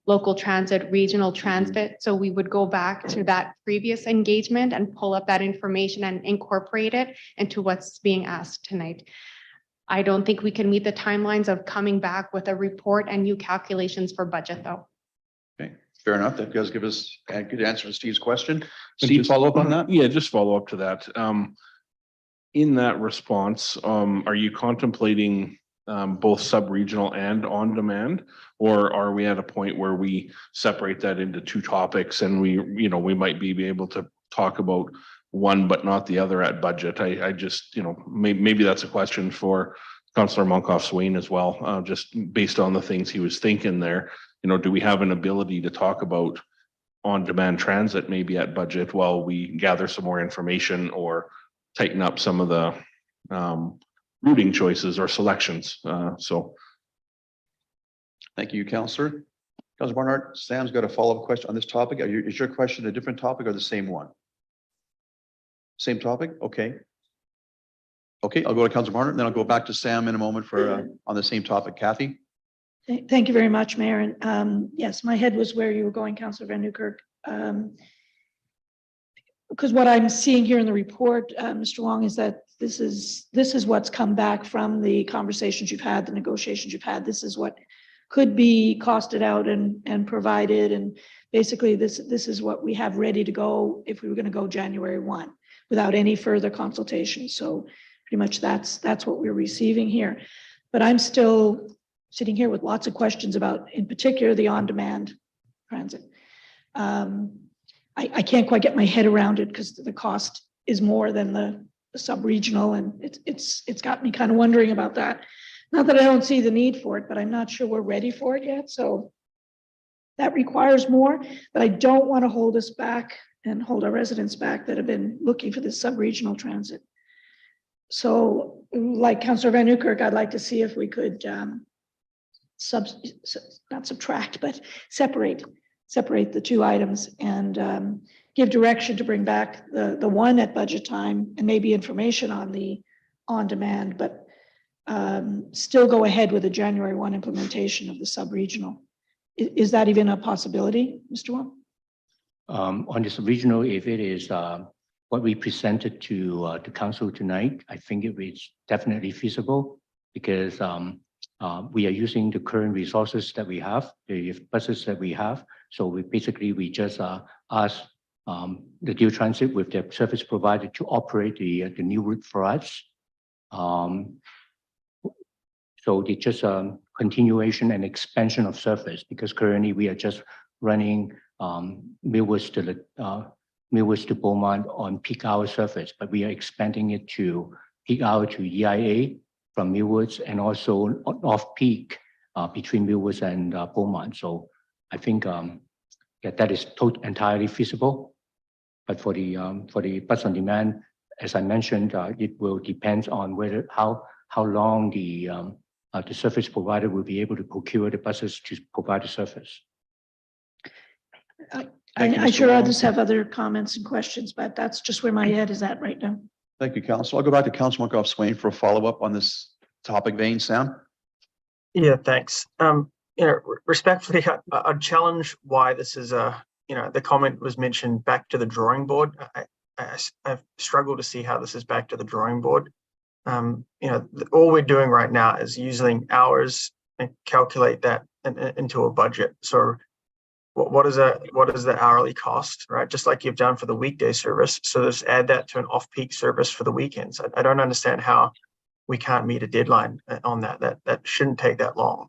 local transit, regional transit. So we would go back to that previous engagement and pull up that information and incorporate it into what's being asked tonight. I don't think we can meet the timelines of coming back with a report and new calculations for budget though. Okay, fair enough. That does give us a good answer to Steve's question. And Steve, just- follow up on that? Yeah, just follow up to that. In that response, are you contemplating both sub-regional and on-demand? Or are we at a point where we separate that into two topics and we might be able to talk about one but not the other at budget? I just, maybe that's a question for Councillor Monkoff-Swain as well, just based on the things he was thinking there. Do we have an ability to talk about on-demand transit maybe at budget while we gather some more information or tighten up some of the routing choices or selections? Thank you, Councillor. Councillor Barnhart, Sam's got a follow-up question on this topic. Is your question a different topic or the same one? Same topic? Okay. Okay, I'll go to Councillor Barnhart and then I'll go back to Sam in a moment for on the same topic. Kathy? Thank you very much, Mayor. And yes, my head was where you were going, Councillor Van Newkirk. Because what I'm seeing here in the report, Mr. Wong, is that this is what's come back from the conversations you've had, the negotiations you've had. This is what could be costed out and provided. And basically this is what we have ready to go if we were going to go January 1 without any further consultation. So pretty much that's what we're receiving here. But I'm still sitting here with lots of questions about, in particular, the on-demand transit. I can't quite get my head around it because the cost is more than the sub-regional, and it's got me kind of wondering about that. Not that I don't see the need for it, but I'm not sure we're ready for it yet. So that requires more, but I don't want to hold us back and hold our residents back that have been looking for this sub-regional transit. So like Councillor Van Newkirk, I'd like to see if we could not subtract, but separate the two items and give direction to bring back the one at budget time and maybe information on the on-demand, but still go ahead with the January 1 implementation of the sub-regional. Is that even a possibility, Mr. Wong? On this regional, if it is what we presented to the council tonight, I think it is definitely feasible because we are using the current resources that we have, the buses that we have. So we just ask the dual transit with the service provider to operate the new route for us. So it's just a continuation and expansion of service because currently we are just running Millwoods to Beaumont on peak hour service, but we are expanding it to peak hour to EIA from Millwoods and also off peak between Millwoods and Beaumont. So I think that is entirely feasible. But for the bus on demand, as I mentioned, it will depend on how long the service provider will be able to procure the buses to provide the service. I sure others have other comments and questions, but that's just where my head is at right now. Thank you, Council. I'll go back to Councilor Monkoff-Swain for a follow-up on this topic vein. Sam? Yeah, thanks. Respectfully, I'd challenge why this is the comment was mentioned back to the drawing board. I've struggled to see how this is back to the drawing board. All we're doing right now is using hours and calculate that into a budget. So what is the hourly cost, right? Just like you've done for the weekday service. So just add that to an off-peak service for the weekends. I don't understand how we can't meet a deadline on that. That shouldn't take that long.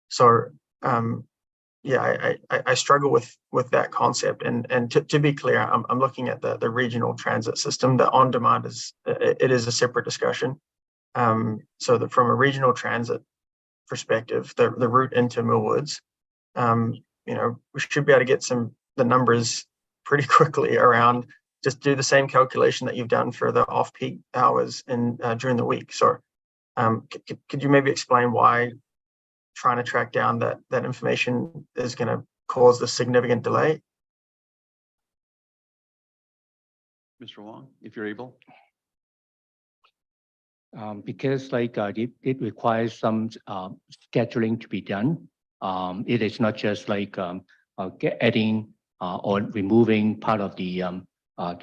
So yeah, I struggle with that concept. And to be clear, I'm looking at the regional transit system. The on-demand is it is a separate discussion. So that from a regional transit perspective, the route into Millwoods, you know, we should be able to get the numbers pretty quickly around. Just do the same calculation that you've done for the off-peak hours in during the week. So could you maybe explain why trying to track down that information is going to cause the significant delay? Mr. Wong, if you're able. Because like it requires some scheduling to be done. It is not just like adding or removing part of the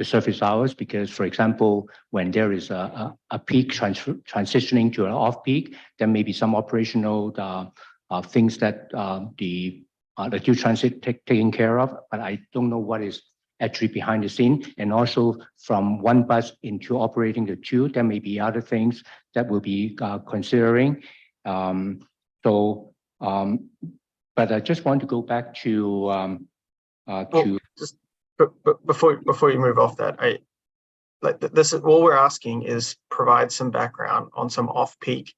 service hours, because, for example, when there is a peak transitioning to an off-peak, there may be some operational things that the due transit taking care of, but I don't know what is actually behind the scene. And also from one bus into operating the two, there may be other things that we'll be considering. But I just want to go back to But before you move off that, this is all we're asking is provide some background on some off-peak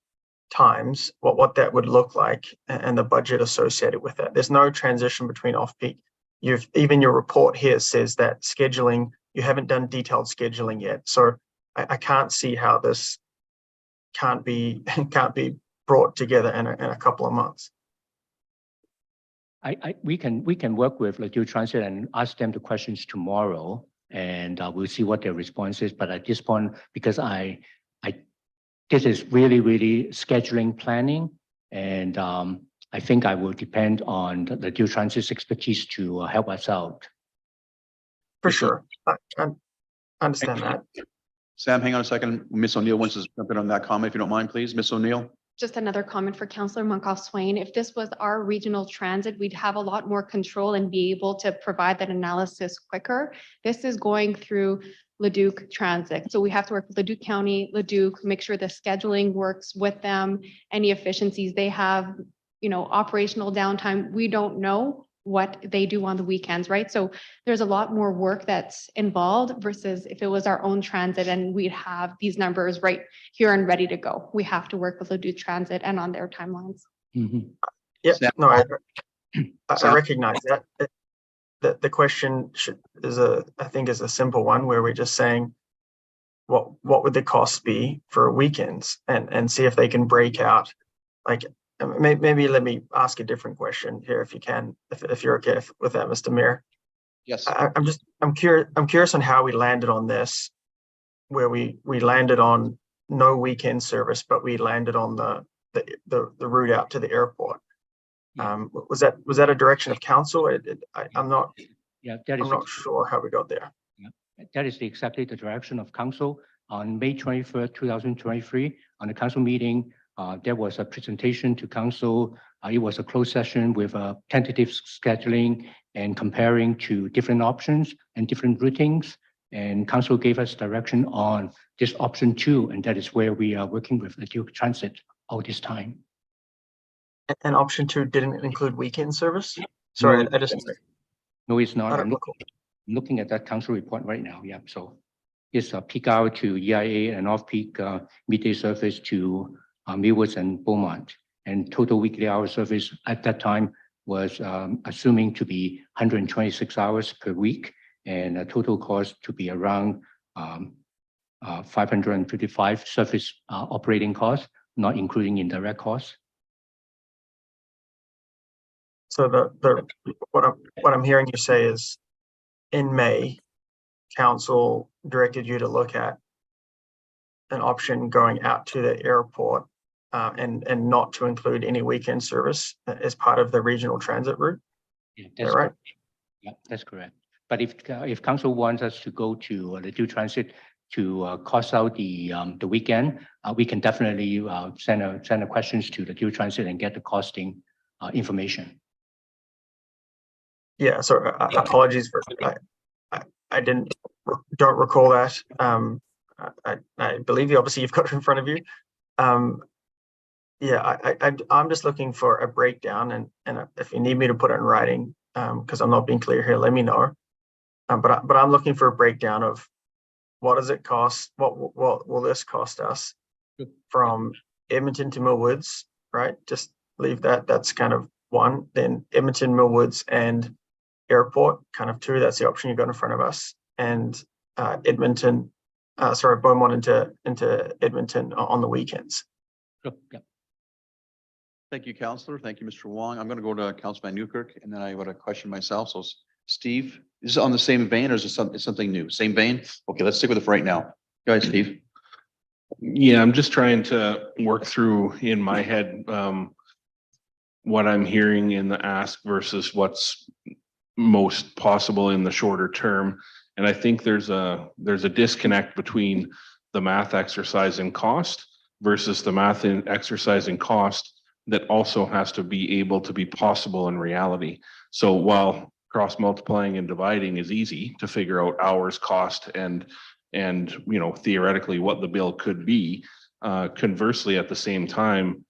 times, what that would look like, and the budget associated with that. There's no transition between off-peak. Even your report here says that scheduling, you haven't done detailed scheduling yet. So I can't see how this can't be brought together in a couple of months. We can work with the due transit and ask them the questions tomorrow, and we'll see what their response is. But at this point, because this is really scheduling planning, and I think I will depend on the due transit's expertise to help us out. For sure, I understand that. Sam, hang on a second. Miss O'Neill wants to jump in on that comment, if you don't mind, please. Miss O'Neill. Just another comment for Councillor Monkoff-Swain. If this was our regional transit, we'd have a lot more control and be able to provide that analysis quicker. This is going through Leduc Transit. So we have to work with Leduc County, Leduc, make sure the scheduling works with them, any efficiencies they have, you know, operational downtime. We don't know what they do on the weekends, right? So there's a lot more work that's involved versus if it was our own transit and we'd have these numbers right here and ready to go. We have to work with Leduc Transit and on their timelines. Mm-hmm. Yeah, Sam. no, I Sam. recognize that. The question I think is a simple one where we're just saying, what would the cost be for weekends, and see if they can break out, like, maybe let me ask a different question here, if you can, if you're okay with that, Mr. Mayor. Yes. I'm curious on how we landed on this, where we landed on no weekend service, but we landed on the route out to the airport. Was that a direction of council? I'm not sure how we got there. Yeah, that is exactly the direction of council. On May 23rd, 2023, on the council meeting, there was a presentation to council. It was a closed session with a tentative scheduling and comparing to different options and different routings. And council gave us direction on this option 2, and that is where we are working with the Leduc Transit all this time. And option 2 didn't include weekend service? Sorry, No, I just. No, it's not. I'm Cool. looking at that council report right now. Yeah, so it's a peak hour to EIA and off-peak midday service to Millwoods and Beaumont. And total weekly hour service at that time was assuming to be 126 hours per week, and a total cost to be around 555 service operating costs, not including indirect costs. So what I'm hearing you say is, in May, council directed you to look at an option going out to the airport and not to include any weekend service as part of the regional transit route. Yeah, that's right. Yeah, that's correct. But if council wants us to go to the due transit to cost out the weekend, we can definitely send the questions to the due transit and get the costing information. Yeah, so apologies for, I don't recall that. I believe you, obviously you've got it in front of you. Yeah, I'm just looking for a breakdown, and if you need me to put it in writing, because I'm not being clear here, let me know. But I'm looking for a breakdown of what does it cost? What will this cost us from Edmonton to Millwoods, right? Just leave that. That's kind of one. Then Edmonton, Millwoods, and Airport, kind of two. That's the option you got in front of us. And Edmonton, Beaumont into Edmonton on the weekends. Thank you, Councillor. Thank you, Mr. Wong. I'm going to go to Councilman Newkirk, and then I got a question myself. So Steve, is it on the same vein or is it something new? Same vein? Okay, let's stick with it for right now. Go ahead, Steve. Yeah, I'm just trying to work through in my head what I'm hearing in the ask versus what's most possible in the shorter term. And I think there's a disconnect between the math exercise and cost versus the math and exercise and cost that also has to be able to be possible in reality. So while cross multiplying and dividing is easy to figure out hours, cost, and theoretically what the bill could be, conversely at the same time,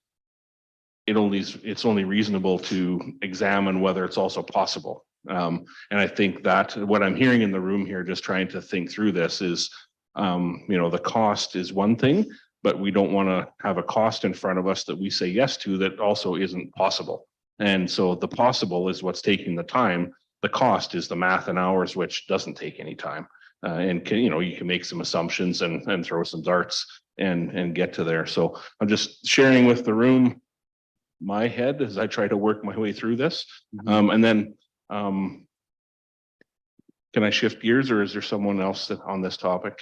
it's only reasonable to examine whether it's also possible. And I think that what I'm hearing in the room here, just trying to think through this is, the cost is one thing, but we don't want to have a cost in front of us that we say yes to that also isn't possible. And so the possible is what's taking the time. The cost is the math and hours, which doesn't take any time. You can make some assumptions and throw some darts and get to there. So I'm just sharing with the room my head as I try to work my way through this. And then can I shift gears, or is there someone else that on this topic?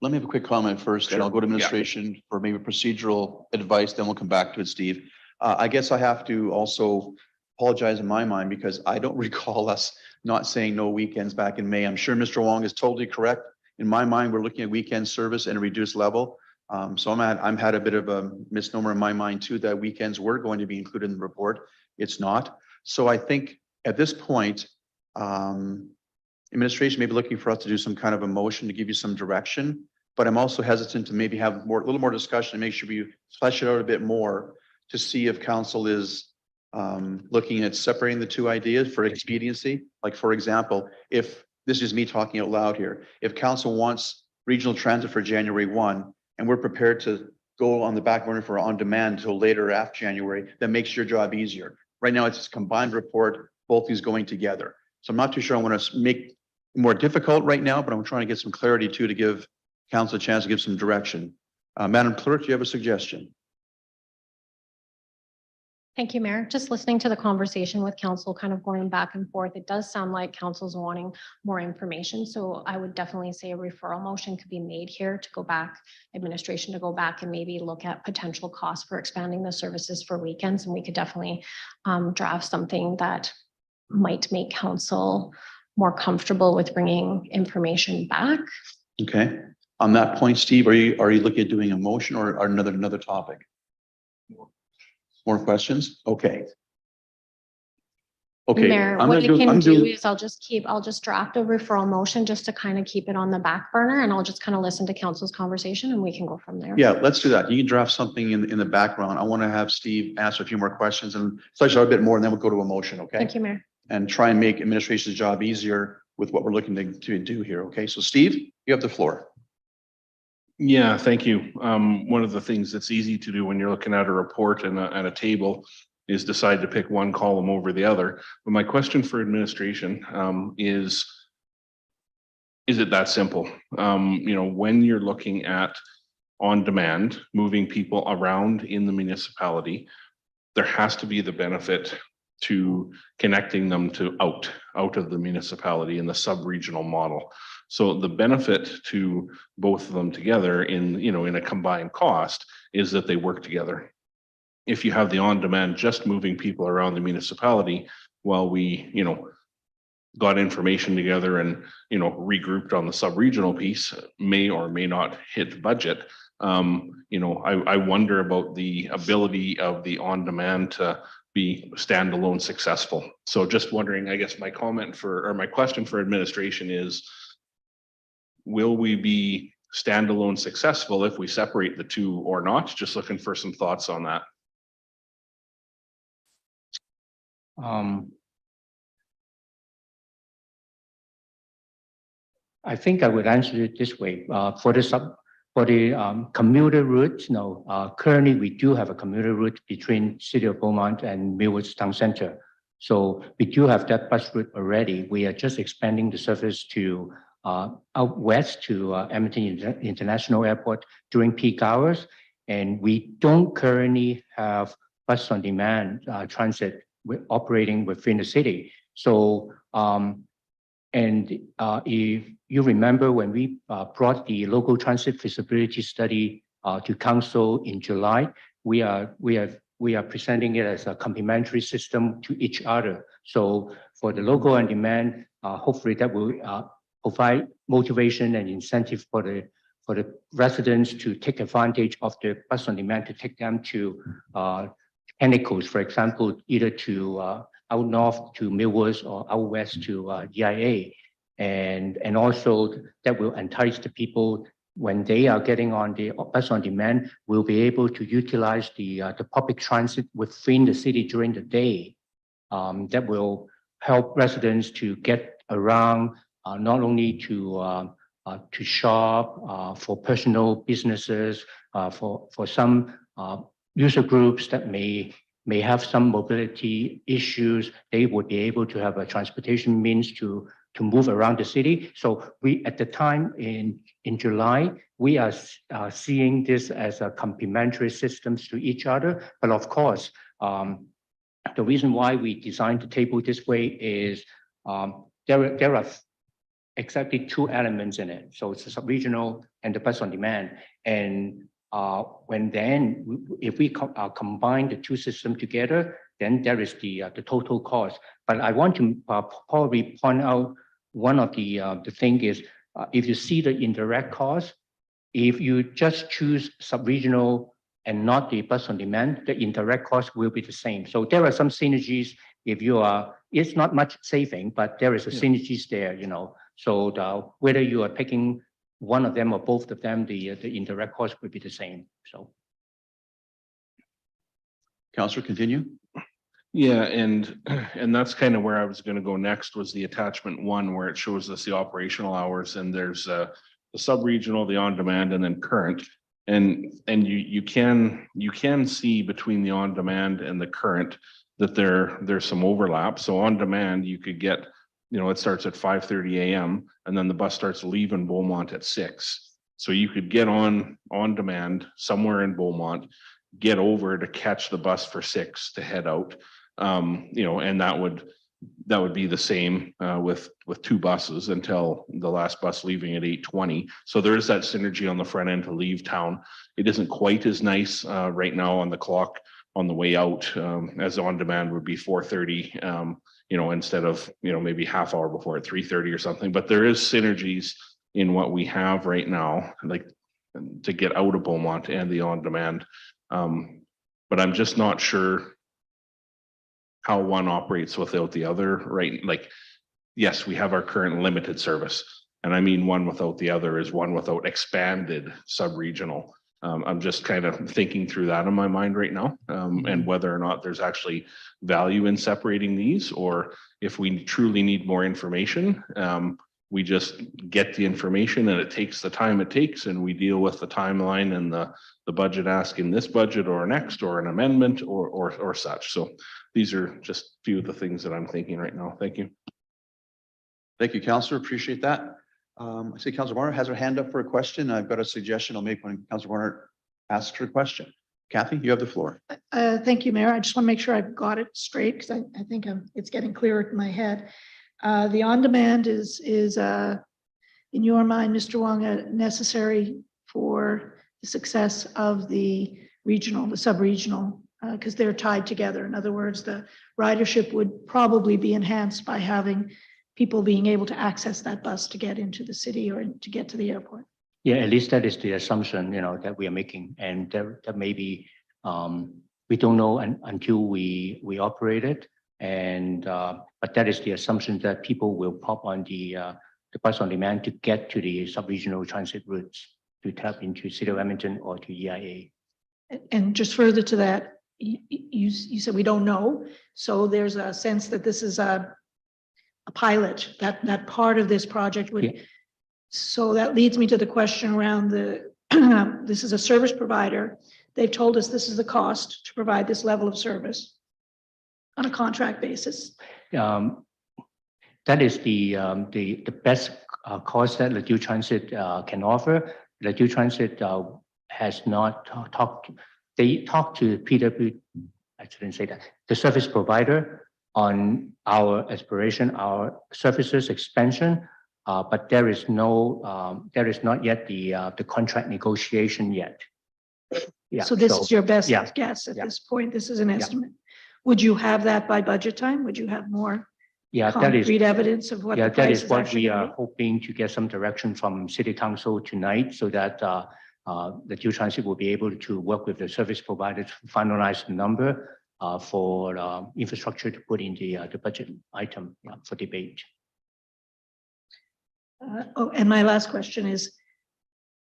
Let me have a quick comment first, and Sure. I'll go to Yeah. administration for maybe procedural advice, then we'll come back to it, Steve. I guess I have to also apologize in my mind because I don't recall us not saying no weekends back in May. I'm sure Mr. Wong is totally correct. In my mind, we're looking at weekend service at a reduced level. So I'm had a bit of a misnomer in my mind too, that weekends were going to be included in the report. It's not. So I think at this point, administration may be looking for us to do some kind of a motion to give you some direction, but I'm also hesitant to maybe have a little more discussion and make sure we flesh it out a bit more to see if council is looking at separating the two ideas for expediency. Like, for example, if this is me talking out loud here, if council wants regional transit for January 1, and we're prepared to go on the back burner for on demand until later after January, that makes your job easier. Right now, it's a combined report, both these going together. So I'm not too sure I want to make it more difficult right now, but I'm trying to get some clarity too, to give council a chance to give some direction. Madam Clerk, do you have a suggestion? Thank you, Mayor. Just listening to the conversation with council, kind of going back and forth, it does sound like council's wanting more information. So I would definitely say a referral motion could be made here to go back, administration to go back and maybe look at potential costs for expanding the services for weekends. And we could definitely draft something that might make council more comfortable with bringing information back. Okay. On that point, Steve, are you looking at doing a motion or another topic? More questions? Okay. Okay. Mayor, what you can do is I'll just draft a referral motion just to kind of keep it on the back burner, and I'll just kind of listen to council's conversation and we can go from there. Yeah, let's do that. You can draft something in the background. I want to have Steve answer a few more questions and flesh out a bit more, and then we'll go to a motion, okay? Thank you, Mayor. And try and make administration's job easier with what we're looking to do here, okay? So Steve, you have the floor. Yeah, thank you. One of the things that's easy to do when you're looking at a report and a table is decide to pick one column over the other. But my question for administration is it that simple? When you're looking at on demand, moving people around in the municipality, there has to be the benefit to connecting them to out of the municipality in the sub-regional model. So the benefit to both of them together in a combined cost is that they work together. If you have the on-demand just moving people around the municipality while we, got information together and, regrouped on the sub-regional piece, may or may not hit budget. I wonder about the ability of the on-demand to be standalone successful. So just wondering, I guess my question for administration is, will we be standalone successful if we separate the two or not? Just looking for some thoughts on that. I think I would answer it this way. For the commuter route, currently we do have a commuter route between City of Beaumont and Millwoods Town Center. So we do have that bus route already. We are just expanding the service to out west to Edmonton International Airport during peak hours. And we don't currently have bus on demand transit operating within the city. So, if you remember when we brought the local transit feasibility study to council in July, we are presenting it as a complementary system to each other. So for the local on demand, hopefully that will provide motivation and incentive for the residents to take advantage of the bus on demand to take them to Pinnacles, for example, either to out north to Millwoods or out west to EIA. And also that will entice the people when they are getting on the bus on demand, will be able to utilize the public transit within the city during the day. That will help residents to get around, not only to shop, for personal businesses, for some user groups that may have some mobility issues, they would be able to have a transportation means to move around the city. So we, at the time in July, we are seeing this as a complementary systems to each other. But of course, the reason why we designed the table this way is there are exactly two elements in it. So it's the sub-regional and the bus on demand. And if we combine the two systems together, then there is the total cost. But I want to probably point out one of the thing is, if you see the indirect cost, if you just choose sub-regional and not the bus on demand, the indirect cost will be the same. So there are some synergies. If you are, it's not much saving, but there is a synergies there, you know. So whether you are picking one of them or both of them, the indirect cost would be the same. So. Councillor, continue. Yeah, and that's kind of where I was going to go next, was the attachment 1, where it shows us the operational hours, and there's the sub-regional, the on-demand, and then current. And you can see between the on-demand and the current that there's some overlap. So on-demand, you could get, you know, it starts at 5:30 a.m. and then the bus starts leaving Beaumont at 6. So you could get on demand somewhere in Beaumont, get over to catch the bus for 6 to head out. You know, and that would be the same with 2 buses until the last bus leaving at 8:20. So there is that synergy on the front end to leave town. It isn't quite as nice right now on the clock on the way out, as on demand would be 4:30. You know, instead of, you know, maybe half hour before at 3:30 or something. But there is synergies in what we have right now, like to get out of Beaumont and the on demand. But I'm just not sure how one operates without the other, right? Like, yes, we have our current limited service, and I mean one without the other is one without expanded sub-regional. I'm just kind of thinking through that in my mind right now, and whether or not there's actually value in separating these, or if we truly need more information, we just get the information and it takes the time it takes, and we deal with the timeline and the budget ask in this budget or next, or an amendment or such. So these are just a few of the things that I'm thinking right now. Thank you. Thank you, Councillor. Appreciate that. I see Councillor Warner has her hand up for a question. I've got a suggestion I'll make when Councillor Warner asks her question. Kathy, you have the floor. Thank you, Mayor. I just want to make sure I've got it straight, because I think it's getting clearer in my head. The on-demand is in your mind, Mr. Wong, necessary for the success of the regional, the sub-regional, because they're tied together. In other words, the ridership would probably be enhanced by having people being able to access that bus to get into the city or to get to the airport. Yeah, at least that is the assumption, you know, that we are making, and there may be we don't know until we operate it. And, but that is the assumption that people will pop on the bus on demand to get to the sub-regional transit routes to tap into City of Edmonton or to EIA. And just further to that, you said we don't know. So there's a sense that this is a pilot, that part of this project would. Yeah. So that leads me to the question around the, this is a service provider. They've told us this is the cost to provide this level of service on a contract basis. That is the best cost that Ladue Transit can offer. Ladue Transit has not talked. They talked to PW. I shouldn't say that. The service provider on our aspiration, our services expansion, but there is not yet the contract negotiation yet. Yeah. So this is your best yeah, guess at yeah. this point. This is an estimate. Would you have that by budget time? Would you have more Yeah, that is. concrete evidence of what Yeah, the that price is is what actually we gonna are be? hoping to get some direction from City Council tonight so that the Q Transit will be able to work with the service provider to finalize the number for infrastructure to put in the budget item for debate. Oh, and my last question is,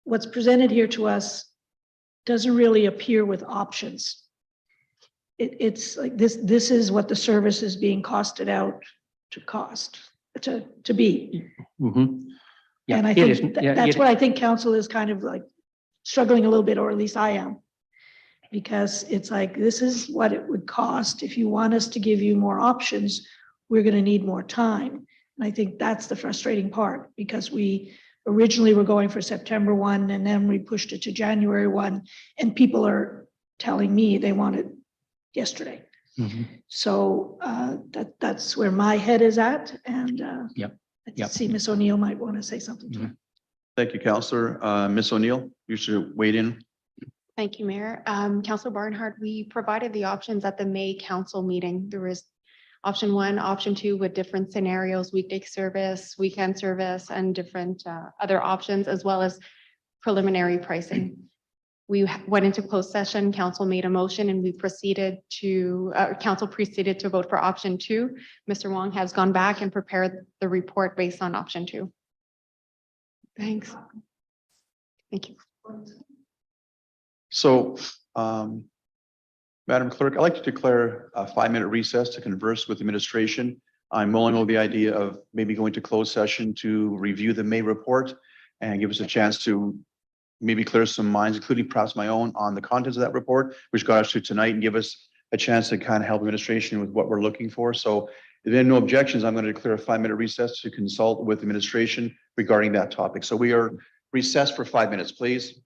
what's presented here to us doesn't really appear with options. It's like this is what the service is being costed out to be. Mhm. Yeah, And I it think is- yeah, that's it- what I think council is kind of like struggling a little bit, or at least I am. Because it's like, this is what it would cost. If you want us to give you more options, we're going to need more time. And I think that's the frustrating part, because we originally were going for September 1 and then we pushed it to January 1, and people are telling me they want it yesterday. Mhm. So that's where my head is at. And Yep. I Yep. see Miss O'Neill might want to say something to Mhm. Thank you, Councillor. Ms. O'Neill, you should wade in. Thank you, Mayor. Councilor Barnhart, we provided the options at the May council meeting. There was option 1, option 2 with different scenarios, weekday service, weekend service, and different other options, as well as preliminary pricing. We went into closed session, council made a motion, and we proceeded to, council proceeded to vote for option 2. Mr. Wong has gone back and prepared the report based on option 2. Thanks. Thank you. So, Madam Clerk, I'd like to declare a 5-minute recess to converse with administration. I'm mulling over the idea of maybe going to closed session to review the May report and give us a chance to maybe clear some minds, including perhaps my own, on the contents of that report, which got us to tonight, and give us a chance to kind of help administration with what we're looking for. So if there are no objections, I'm going to declare a 5-minute recess to consult with administration regarding that topic. So we are recessed for 5 minutes, please.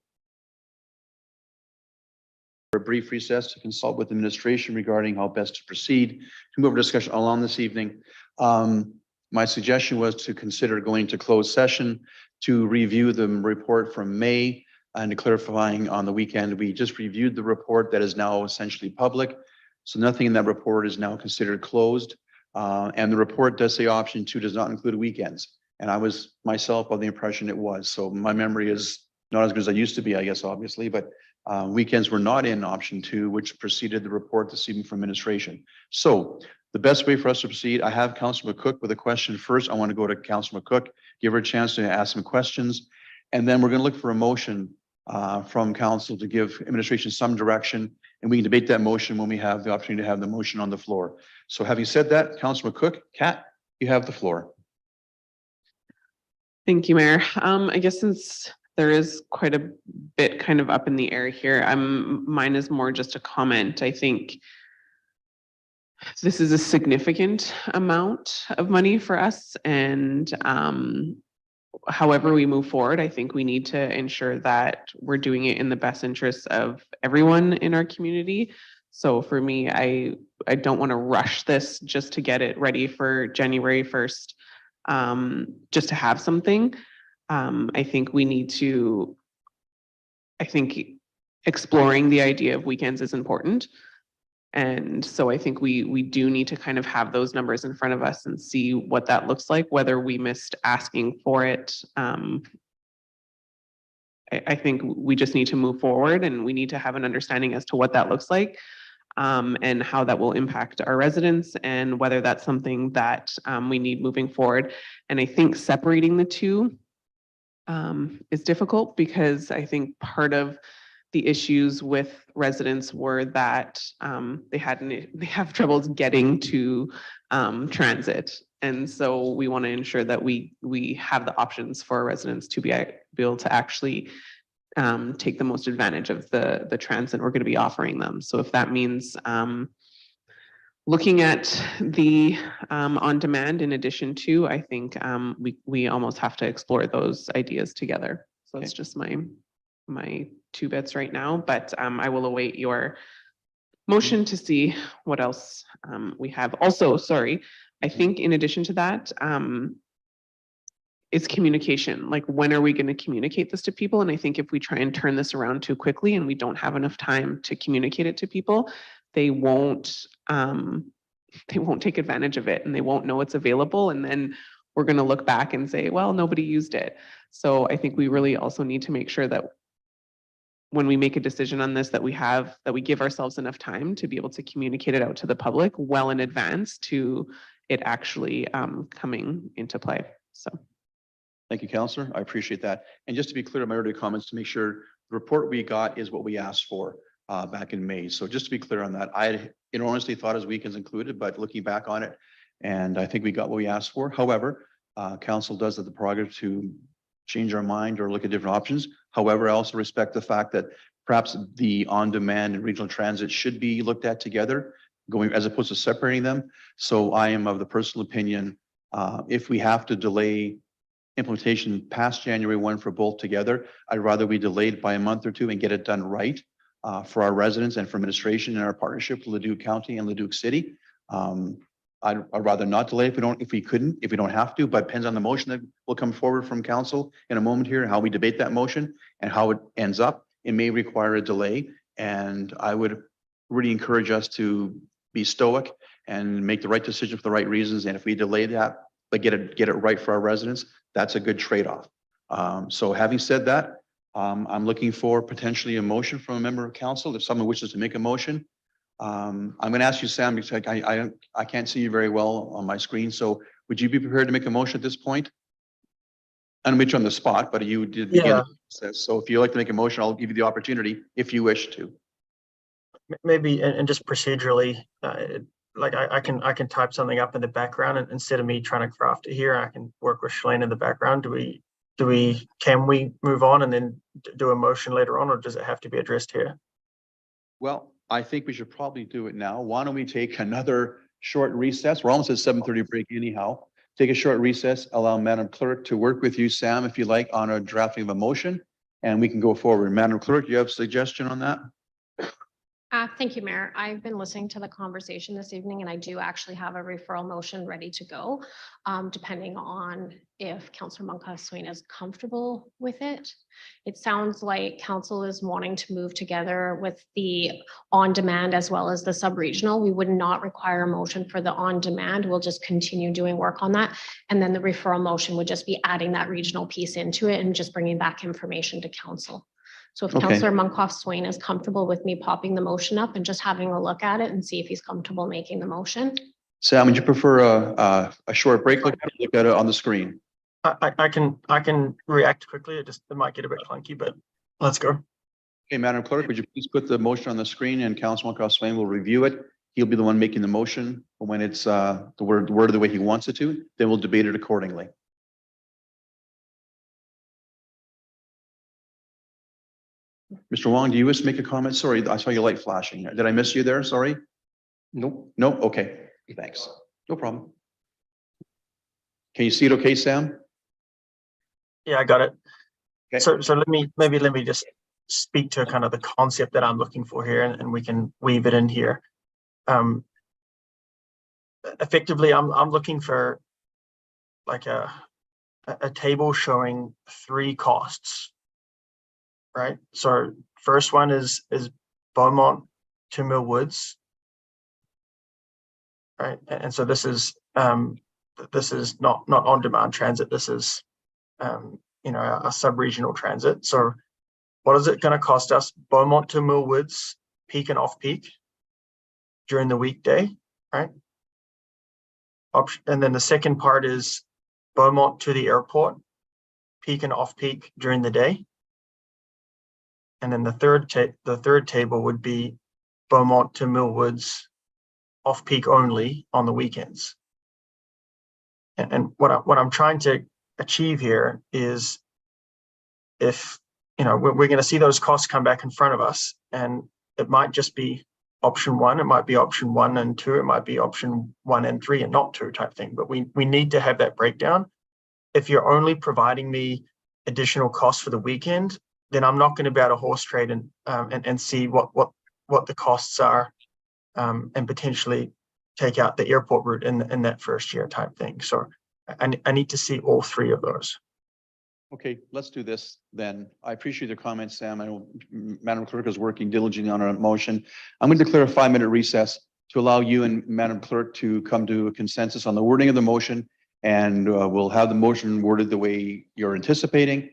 For a brief recess to consult with administration regarding how best to proceed to move our discussion along this evening. My suggestion was to consider going to closed session to review the report from May and to clarifying on the weekend. We just reviewed the report that is now essentially public. So nothing in that report is now considered closed. And the report does say option 2 does not include weekends. And I was myself of the impression it was. So my memory is not as good as I used to be, I guess, obviously, but weekends were not in option 2, which preceded the report this evening from administration. So the best way for us to proceed, I have Councillor McCook with a question first. I want to go to Councillor McCook, give her a chance to ask some questions. And then we're going to look for a motion from council to give administration some direction. And we can debate that motion when we have the opportunity to have the motion on the floor. So having said that, Councillor McCook, Kat, you have the floor. Thank you, Mayor. I guess since there is quite a bit kind of up in the air here, mine is more just a comment. I think this is a significant amount of money for us, and however we move forward, I think we need to ensure that we're doing it in the best interests of everyone in our community. So for me, I don't want to rush this just to get it ready for January 1st, just to have something. I think we need to, I think exploring the idea of weekends is important. And so I think we do need to kind of have those numbers in front of us and see what that looks like, whether we missed asking for it. I think we just need to move forward, and we need to have an understanding as to what that looks like. and how that will impact our residents and whether that's something that we need moving forward. And I think separating the two is difficult because I think part of the issues with residents were that they have troubles getting to transit. And so we want to ensure that we have the options for our residents to be able to actually take the most advantage of the transit we're going to be offering them. So if that means looking at the on-demand in addition to, I think we almost have to explore those ideas together. So it's just my two bits right now, but I will await your motion to see what else we have. Also, sorry, I think in addition to that, it's communication. Like, when are we going to communicate this to people? And I think if we try and turn this around too quickly and we don't have enough time to communicate it to people, they won't take advantage of it and they won't know it's available. And then we're going to look back and say, well, nobody used it. So I think we really also need to make sure that when we make a decision on this, that we give ourselves enough time to be able to communicate it out to the public well in advance to it actually coming into play. So. Thank you, Councillor. I appreciate that. And just to be clear, my earlier comments, to make sure the report we got is what we asked for back in May. So just to be clear on that, I honestly thought as weekends included, but looking back on it, and I think we got what we asked for. However, council does have the prerogative to change our mind or look at different options. However, I also respect the fact that perhaps the on-demand and regional transit should be looked at together, going as opposed to separating them. So I am of the personal opinion, if we have to delay implementation past January 1 for both together, I'd rather we delay it by a month or two and get it done right for our residents and for administration and our partnership with Leduc County and Leduc City. I'd rather not delay if we don't have to, but depends on the motion that will come forward from council in a moment here and how we debate that motion and how it ends up. It may require a delay, and I would really encourage us to be stoic and make the right decision for the right reasons. And if we delay that, but get it right for our residents, that's a good trade-off. So having said that, I'm looking for potentially a motion from a member of council. If someone wishes to make a motion, I'm going to ask you, Sam, because I can't see you very well on my screen. So would you be prepared to make a motion at this point? I don't meet you on the spot, but you did begin the process. So if you'd like to make a motion, I'll give you the opportunity if you wish to. Maybe, and just procedurally, like I can type something up in the background, and instead of me trying to craft it here, I can work with Shalane in the background. Can we move on and then do a motion later on, or does it have to be addressed here? Well, I think we should probably do it now. Why don't we take another short recess? We're almost at 7:30 break anyhow. Take a short recess, allow Madam Clerk to work with you, Sam, if you like, on a drafting of a motion, and we can go forward. Madam Clerk, do you have a suggestion on that? Thank you, Mayor. I've been listening to the conversation this evening, and I do actually have a referral motion ready to go, depending on if Councillor Moncalves-Swain is comfortable with it. It sounds like council is wanting to move together with the on-demand as well as the sub-regional. We would not require a motion for the on-demand. We'll just continue doing work on that. And then the referral motion would just be adding that regional piece into it and just bringing back information to council. So if Councillor Moncalves-Swain is comfortable with me popping the motion up and just having a look at it and see if he's comfortable making the motion. Sam, would you prefer a short break? Look at it on the screen. I can react quickly. It might get a bit clunky, but let's go. Okay, Madam Clerk, would you please put the motion on the screen, and Councillor Moncalves-Swain will review it. He'll be the one making the motion. When it's the word the way he wants it to, then we'll debate it accordingly. Mr. Wong, do you wish to make a comment? Sorry, I saw your light flashing. Did I miss you there? Sorry. Nope. No? Okay, thanks. No problem. Can you see it okay, Sam? Yeah, I got it. Okay. So let me just speak to kind of the concept that I'm looking for here, and we can weave it in here. Effectively, I'm looking for like a table showing 3 costs. Right. So first one is Beaumont to Mill Woods. Right. And so this is not on-demand transit. This is a sub-regional transit. So what is it going to cost us? Beaumont to Mill Woods, peak and off peak. during the weekday, right? Option, and then the second part is Beaumont to the airport, peak and off-peak during the day. And then the third table would be Beaumont to Millwoods, off-peak only on the weekends. And what I'm trying to achieve here is, if we're going to see those costs come back in front of us, and it might just be option one, it might be option 1 and 2, it might be option 1 and 3 and not 2 type thing. But we need to have that breakdown. If you're only providing me additional costs for the weekend, then I'm not going to be able to horse trade and see what the costs are, and potentially take out the airport route in that first year type thing. So I need to see all 3 of those. Okay, let's do this then. I appreciate your comments, Sam. I know Madam Clerk is working diligently on a motion. I'm going to declare a 5-minute recess to allow you and Madam Clerk to come to a consensus on the wording of the motion, and we'll have the motion worded the way you're anticipating.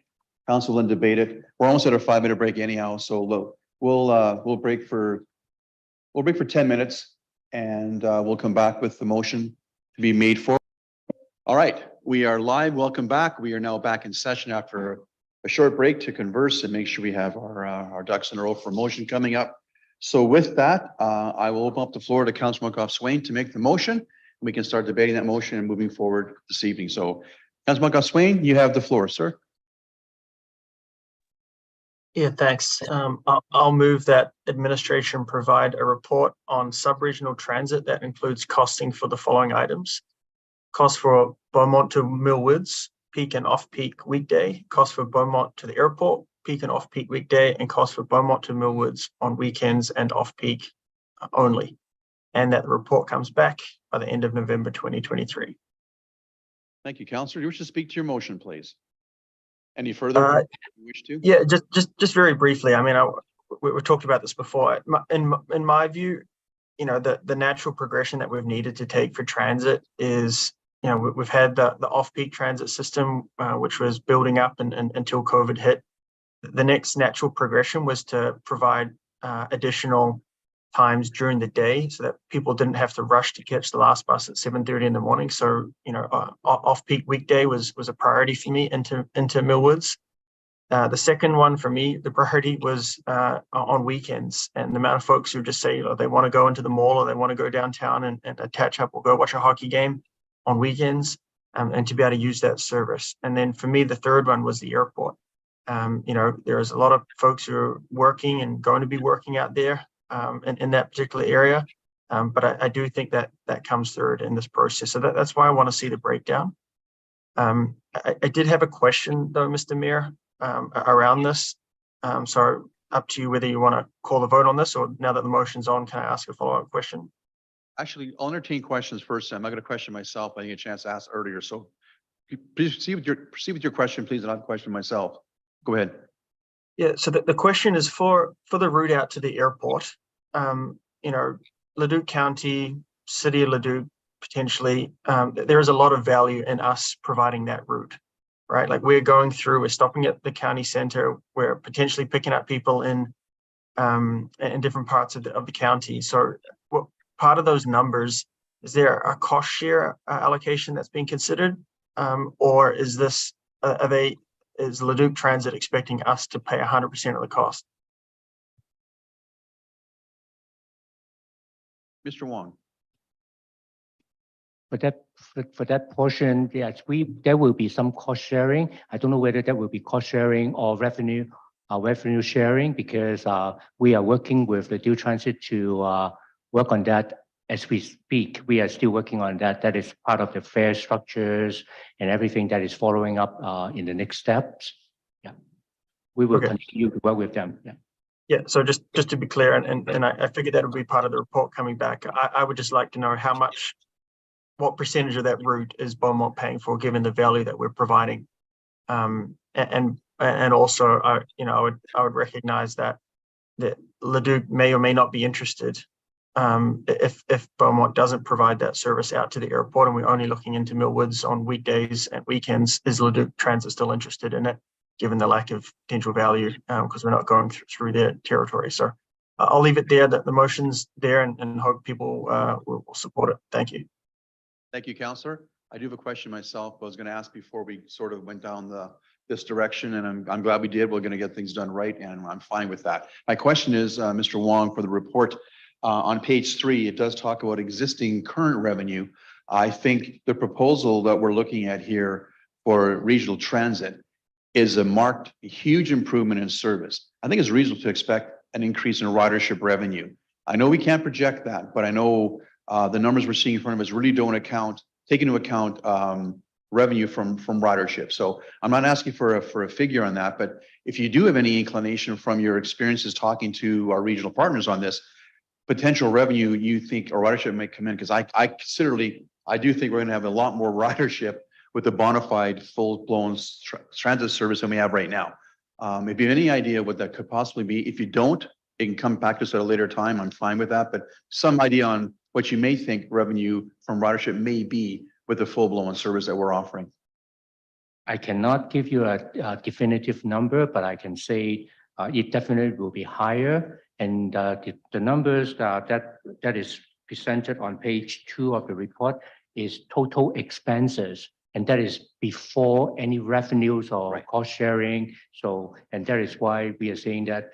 Council will then debate it. We're almost at a 5-minute break anyhow, so we'll break for 10 minutes, and we'll come back with the motion to be made for. All right, we are live. Welcome back. We are now back in session after a short break to converse and make sure we have our ducks in a row for motion coming up. So with that, I will open up the floor to Councilor Monkoff-Swain to make the motion. We can start debating that motion and moving forward this evening. So Councilor Monkoff-Swain, you have the floor, sir. Yeah, thanks. I'll move that administration provide a report on sub-regional transit that includes costing for the following items: cost for Beaumont to Millwoods, peak and off-peak weekday; cost for Beaumont to the airport, peak and off-peak weekday; and cost for Beaumont to Millwoods on weekends and off-peak only. And that the report comes back by the end of November 2023. Thank you, Councillor. You wish to speak to your motion, please? Any further? You wish to? Yeah, just very briefly. I mean, we talked about this before. In my view, the natural progression that we've needed to take for transit is, we've had the off-peak transit system, which was building up until COVID hit. The next natural progression was to provide additional times during the day so that people didn't have to rush to catch the last bus at 7:30 in the morning. So, off-peak weekday was a priority for me into Millwoods. The second one for me, the priority was on weekends, and the amount of folks who just say they want to go into the mall or they want to go downtown and attach up or go watch a hockey game on weekends, and to be able to use that service. And then for me, the third one was the airport. There's a lot of folks who are working and going to be working out there in that particular area. But I do think that comes third in this process. So that's why I want to see the breakdown. I did have a question though, Mr. Mayor, around this. So up to you whether you want to call the vote on this, or now that the motion's on, can I ask a follow-up question? Actually, I'll entertain questions first. I'm not going to question myself. I didn't get a chance to ask earlier. So please proceed with your question, please, and I'll question myself. Go ahead. Yeah, so the question is for the route out to the airport. Leduc County, City of Leduc, potentially, there is a lot of value in us providing that route, right? Like we're stopping at the county center, we're potentially picking up people in different parts of the county. So what part of those numbers, is there a cost share allocation that's being considered? Or is this, is Leduc Transit expecting us to pay 100% of the cost? Mr. Wong. For that portion, yes, there will be some cost sharing. I don't know whether that will be cost sharing or revenue sharing, because we are working with the Leduc Transit to work on that as we speak. We are still working on that. That is part of the fare structures and everything that is following up in the next steps. Yeah, we will continue to work with them. Yeah. Yeah, so just to be clear, and I figured that would be part of the report coming back. I would just like to know what percentage of that route is Beaumont paying for, given the value that we're providing, and also I would recognize that Leduc may or may not be interested if Beaumont doesn't provide that service out to the airport, and we're only looking into Millwoods on weekdays and weekends. Is Leduc Transit still interested in it, given the lack of potential value, because we're not going through their territory? So I'll leave it there, that the motion's there and hope people will support it. Thank you. Thank you, Counselor. I do have a question myself. I was going to ask before we sort of went down this direction, and I'm glad we did. We're going to get things done right, and I'm fine with that. My question is, Mr. Wong, for the report, on page 3, it does talk about existing current revenue. I think the proposal that we're looking at here for regional transit is a marked, huge improvement in service. I think it's reasonable to expect an increase in ridership revenue. I know we can't project that, but I know the numbers we're seeing in front of us really don't take into account revenue from ridership. So I'm not asking for a figure on that, but if you do have any inclination from your experiences talking to our regional partners on this, potential revenue you think or ridership may come in, because I do think we're going to have a lot more ridership with a bona fide full-blown transit service than we have right now. If you have any idea what that could possibly be, if you don't, it can come back to us at a later time. I'm fine with that, but some idea on what you may think revenue from ridership may be with the full-blown service that we're offering. I cannot give you a definitive number, but I can say it definitely will be higher. And the numbers that is presented on page 2 of the report is total expenses. And that is before any revenues or cost sharing. So, and that is why we are saying that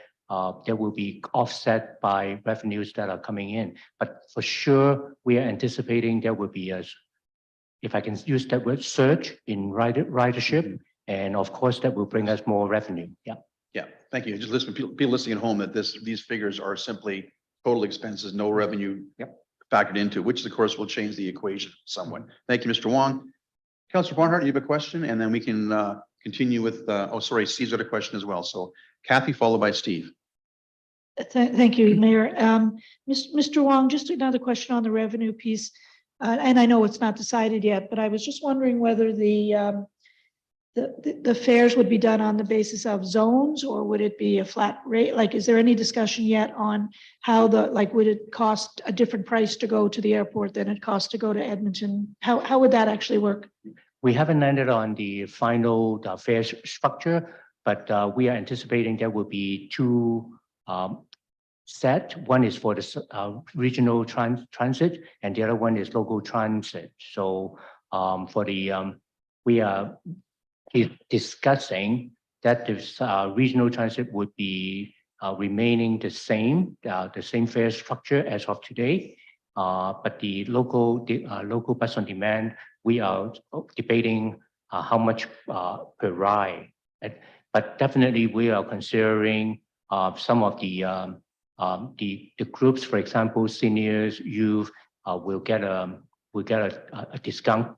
there will be offset by revenues that are coming in. But for sure, we are anticipating there will be a, if I can use that word, surge in ridership. And of course, that will bring us more revenue. Yeah. Yeah, thank you. Just listen, people listening at home, that these figures are simply total expenses, no revenue factored into, which of course will change the equation somewhat. Thank you, Mr. Wong. Councillor Barnhart, you have a question, and then we can continue with, Steve's got a question as well. So Kathy, followed by Steve. Thank you, Mayor. Mr. Wong, just another question on the revenue piece. And I know it's not decided yet, but I was just wondering whether the fares would be done on the basis of zones, or would it be a flat rate? Like, is there any discussion yet on how would it cost a different price to go to the airport than it costs to go to Edmonton? How would that actually work? We haven't landed on the final fare structure, but we are anticipating there will be 2 set. One is for the regional transit, and the other one is local transit. So for the we are discussing that this regional transit would be remaining the same fare structure as of today. But the local bus on demand, we are debating how much per ride. But definitely we are considering some of the groups, for example, seniors, youth, will get a discount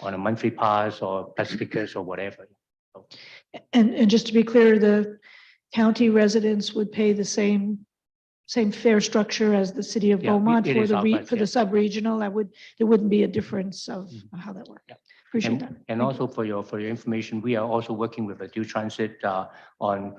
on a monthly pass or pass tickets or whatever. And just to be clear, the county residents would pay the same fare structure as the city of Beaumont it for is the outlined, for the sub-regional. There wouldn't be a difference of how that works. Appreciate that. And also for your information, we are also working with Ladue Transit on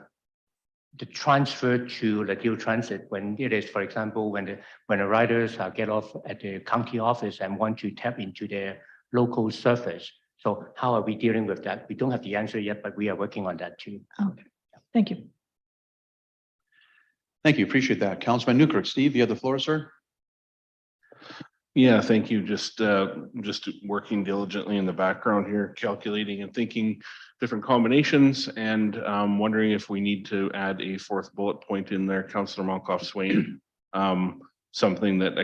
the transfer to Ladue Transit when it is, for example, when the riders get off at the county office and want to tap into their local service. So how are we dealing with that? We don't have the answer yet, but we are working on that too. Okay, thank you. Thank you. Appreciate that. Councilman Newkirk. Steve, you have the floor, sir. Yeah, thank you. Just working diligently in the background here, calculating and thinking different combinations, and wondering if we need to add a 4th bullet point in there, Councillor Monkoff-Swain, something that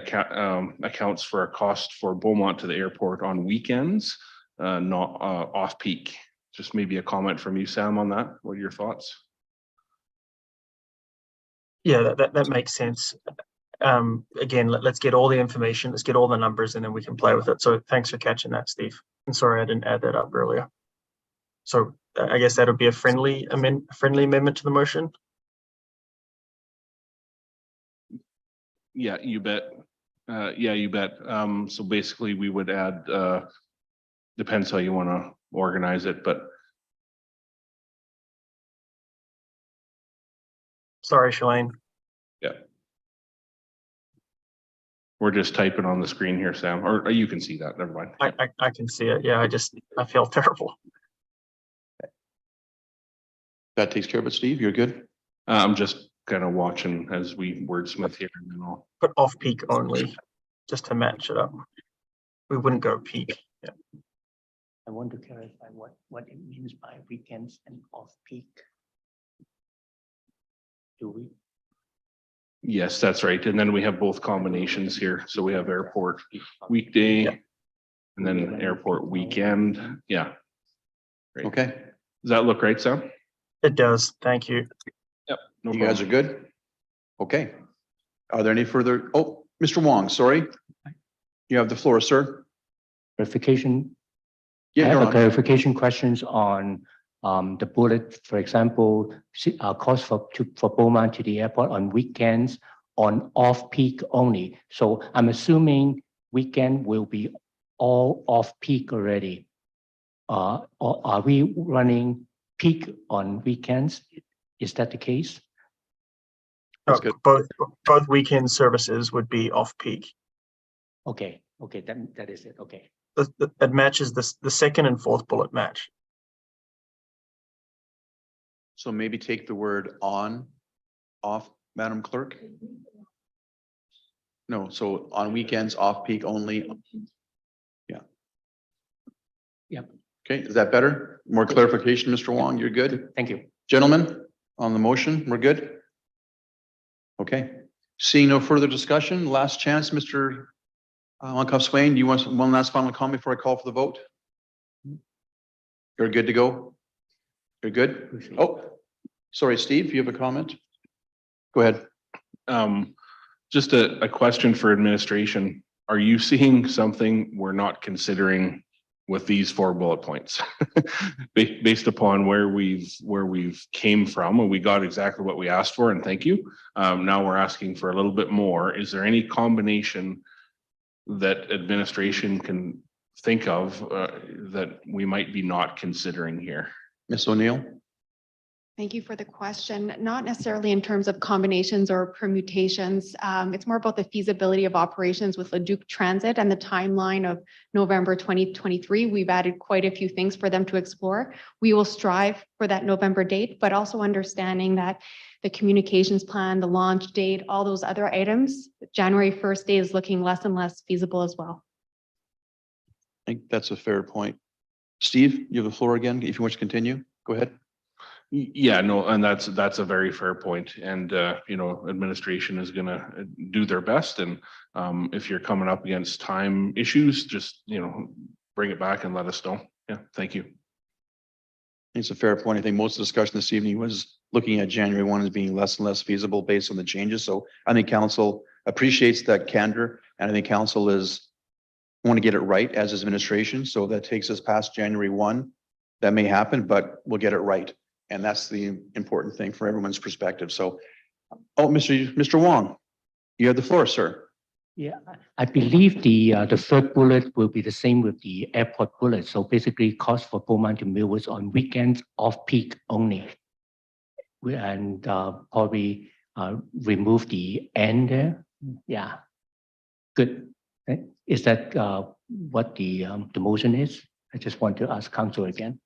accounts for a cost for Beaumont to the airport on weekends, not off-peak. Just maybe a comment from you, Sam, on that. What are your thoughts? Yeah, that makes sense. Again, let's get all the information, let's get all the numbers, and then we can play with it. So thanks for catching that, Steve. I'm sorry I didn't add that up earlier. So I guess that'll be a friendly amendment to the motion. Yeah, you bet. Yeah, you bet. So basically we would add, depends how you want to organize it, but. Sorry, Shalane. Yeah. We're just typing on the screen here, Sam, or you can see that. Never mind. I can see it. Yeah, I feel terrible. That takes care of it, Steve. You're good. I'm just kind of watching as we wordsmith here and then I'll. Put off-peak only, just to match it up. We wouldn't go peak. Yeah. I want to clarify what it means by weekends and off-peak. Do we? Yes, that's right. And then we have both combinations here. So we have airport weekday and then airport weekend. Yeah. Great. Okay, Does that look right, Sam? It does. Thank you. Yep. No you guys are problem. good? Okay. Are there any further? Oh, Mr. Wong, sorry. You have the floor, sir. Clarification. I Yeah, have you're a on. clarification questions on the bullet, for example, cost for Beaumont to the airport on weekends on off-peak only. So I'm assuming weekend will be all off-peak already. Or are we running peak on weekends? Is that the case? That's good. Both weekend services would be off-peak. Okay, that is it. Okay. It matches the second and fourth bullet match. So maybe take the word on, off, Madam Clerk? No, so on weekends, off-peak only. Yeah. Yep. Okay, is that better? More clarification, Mr. Wong, you're good? Thank you. Gentlemen, on the motion, we're good? Okay, seeing no further discussion, last chance, Mr. Monkoff Swain, do you want one last final comment before I call for the vote? You're good to go? You're good? Oh, sorry, Steve, you have a comment? Go ahead. Just a question for administration. Are you seeing something we're not considering with these 4 bullet points? Based upon where we've came from, and we got exactly what we asked for, and thank you. Now we're asking for a little bit more. Is there any combination that administration can think of that we might be not considering here? Ms. O'Neill? Thank you for the question. Not necessarily in terms of combinations or permutations. It's more about the feasibility of operations with Leduc Transit and the timeline of November 2023. We've added quite a few things for them to explore. We will strive for that November date, but also understanding that the communications plan, the launch date, all those other items, January 1st date is looking less and less feasible as well. I think that's a fair point. Steve, you have the floor again, if you want to continue, go ahead. Yeah, no, and that's a very fair point. And, you know, administration is gonna do their best. And if you're coming up against time issues, just, you know, bring it back and let us know. Yeah, thank you. It's a fair point. I think most of the discussion this evening was looking at January 1 as being less and less feasible based on the changes. So I think council appreciates that candor, and I think council want to get it right as is administration. So that takes us past January 1. That may happen, but we'll get it right. And that's the important thing for everyone's perspective. So, oh, Mr. Wong, you have the floor, sir. Yeah, I believe the third bullet will be the same with the airport bullet. So basically cost for Beaumont to Millwoods on weekends off peak only. And probably remove the end there. Yeah, good. Is that what the motion is? I just want to ask council again.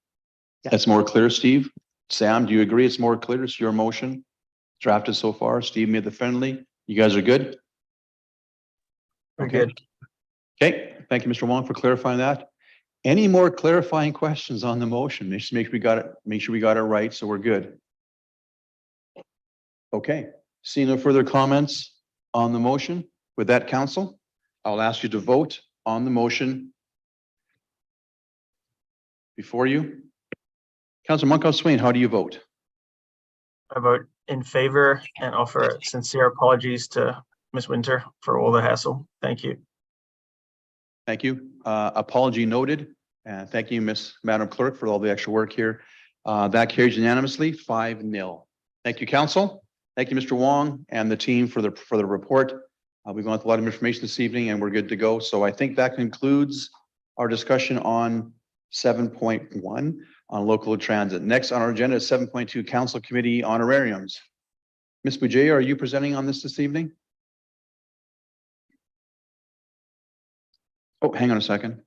That's more clear, Steve. Sam, do you agree it's more clear? It's your motion drafted so far. Steve made the friendly. You guys are good? We're Okay. good. Okay, thank you, Mr. Wong, for clarifying that. Any more clarifying questions on the motion? Make sure we got it right, so we're good. Okay, seeing no further comments on the motion, with that, council, I'll ask you to vote on the motion before you. Councilor Monkoff Swain, how do you vote? I vote in favor and offer sincere apologies to Ms. Winter for all the hassle. Thank you. Thank you. Apology noted. And thank you, Madam Clerk, for all the extra work here. That carries unanimously, 5-0. Thank you, council. Thank you, Mr. Wong and the team for the report. We've gone through a lot of information this evening and we're good to go. So I think that concludes our discussion on 7.1 on local transit. Next on our agenda is 7.2 Council Committee honorariums. Ms. Boujea, are you presenting on this evening? Oh, hang on a second.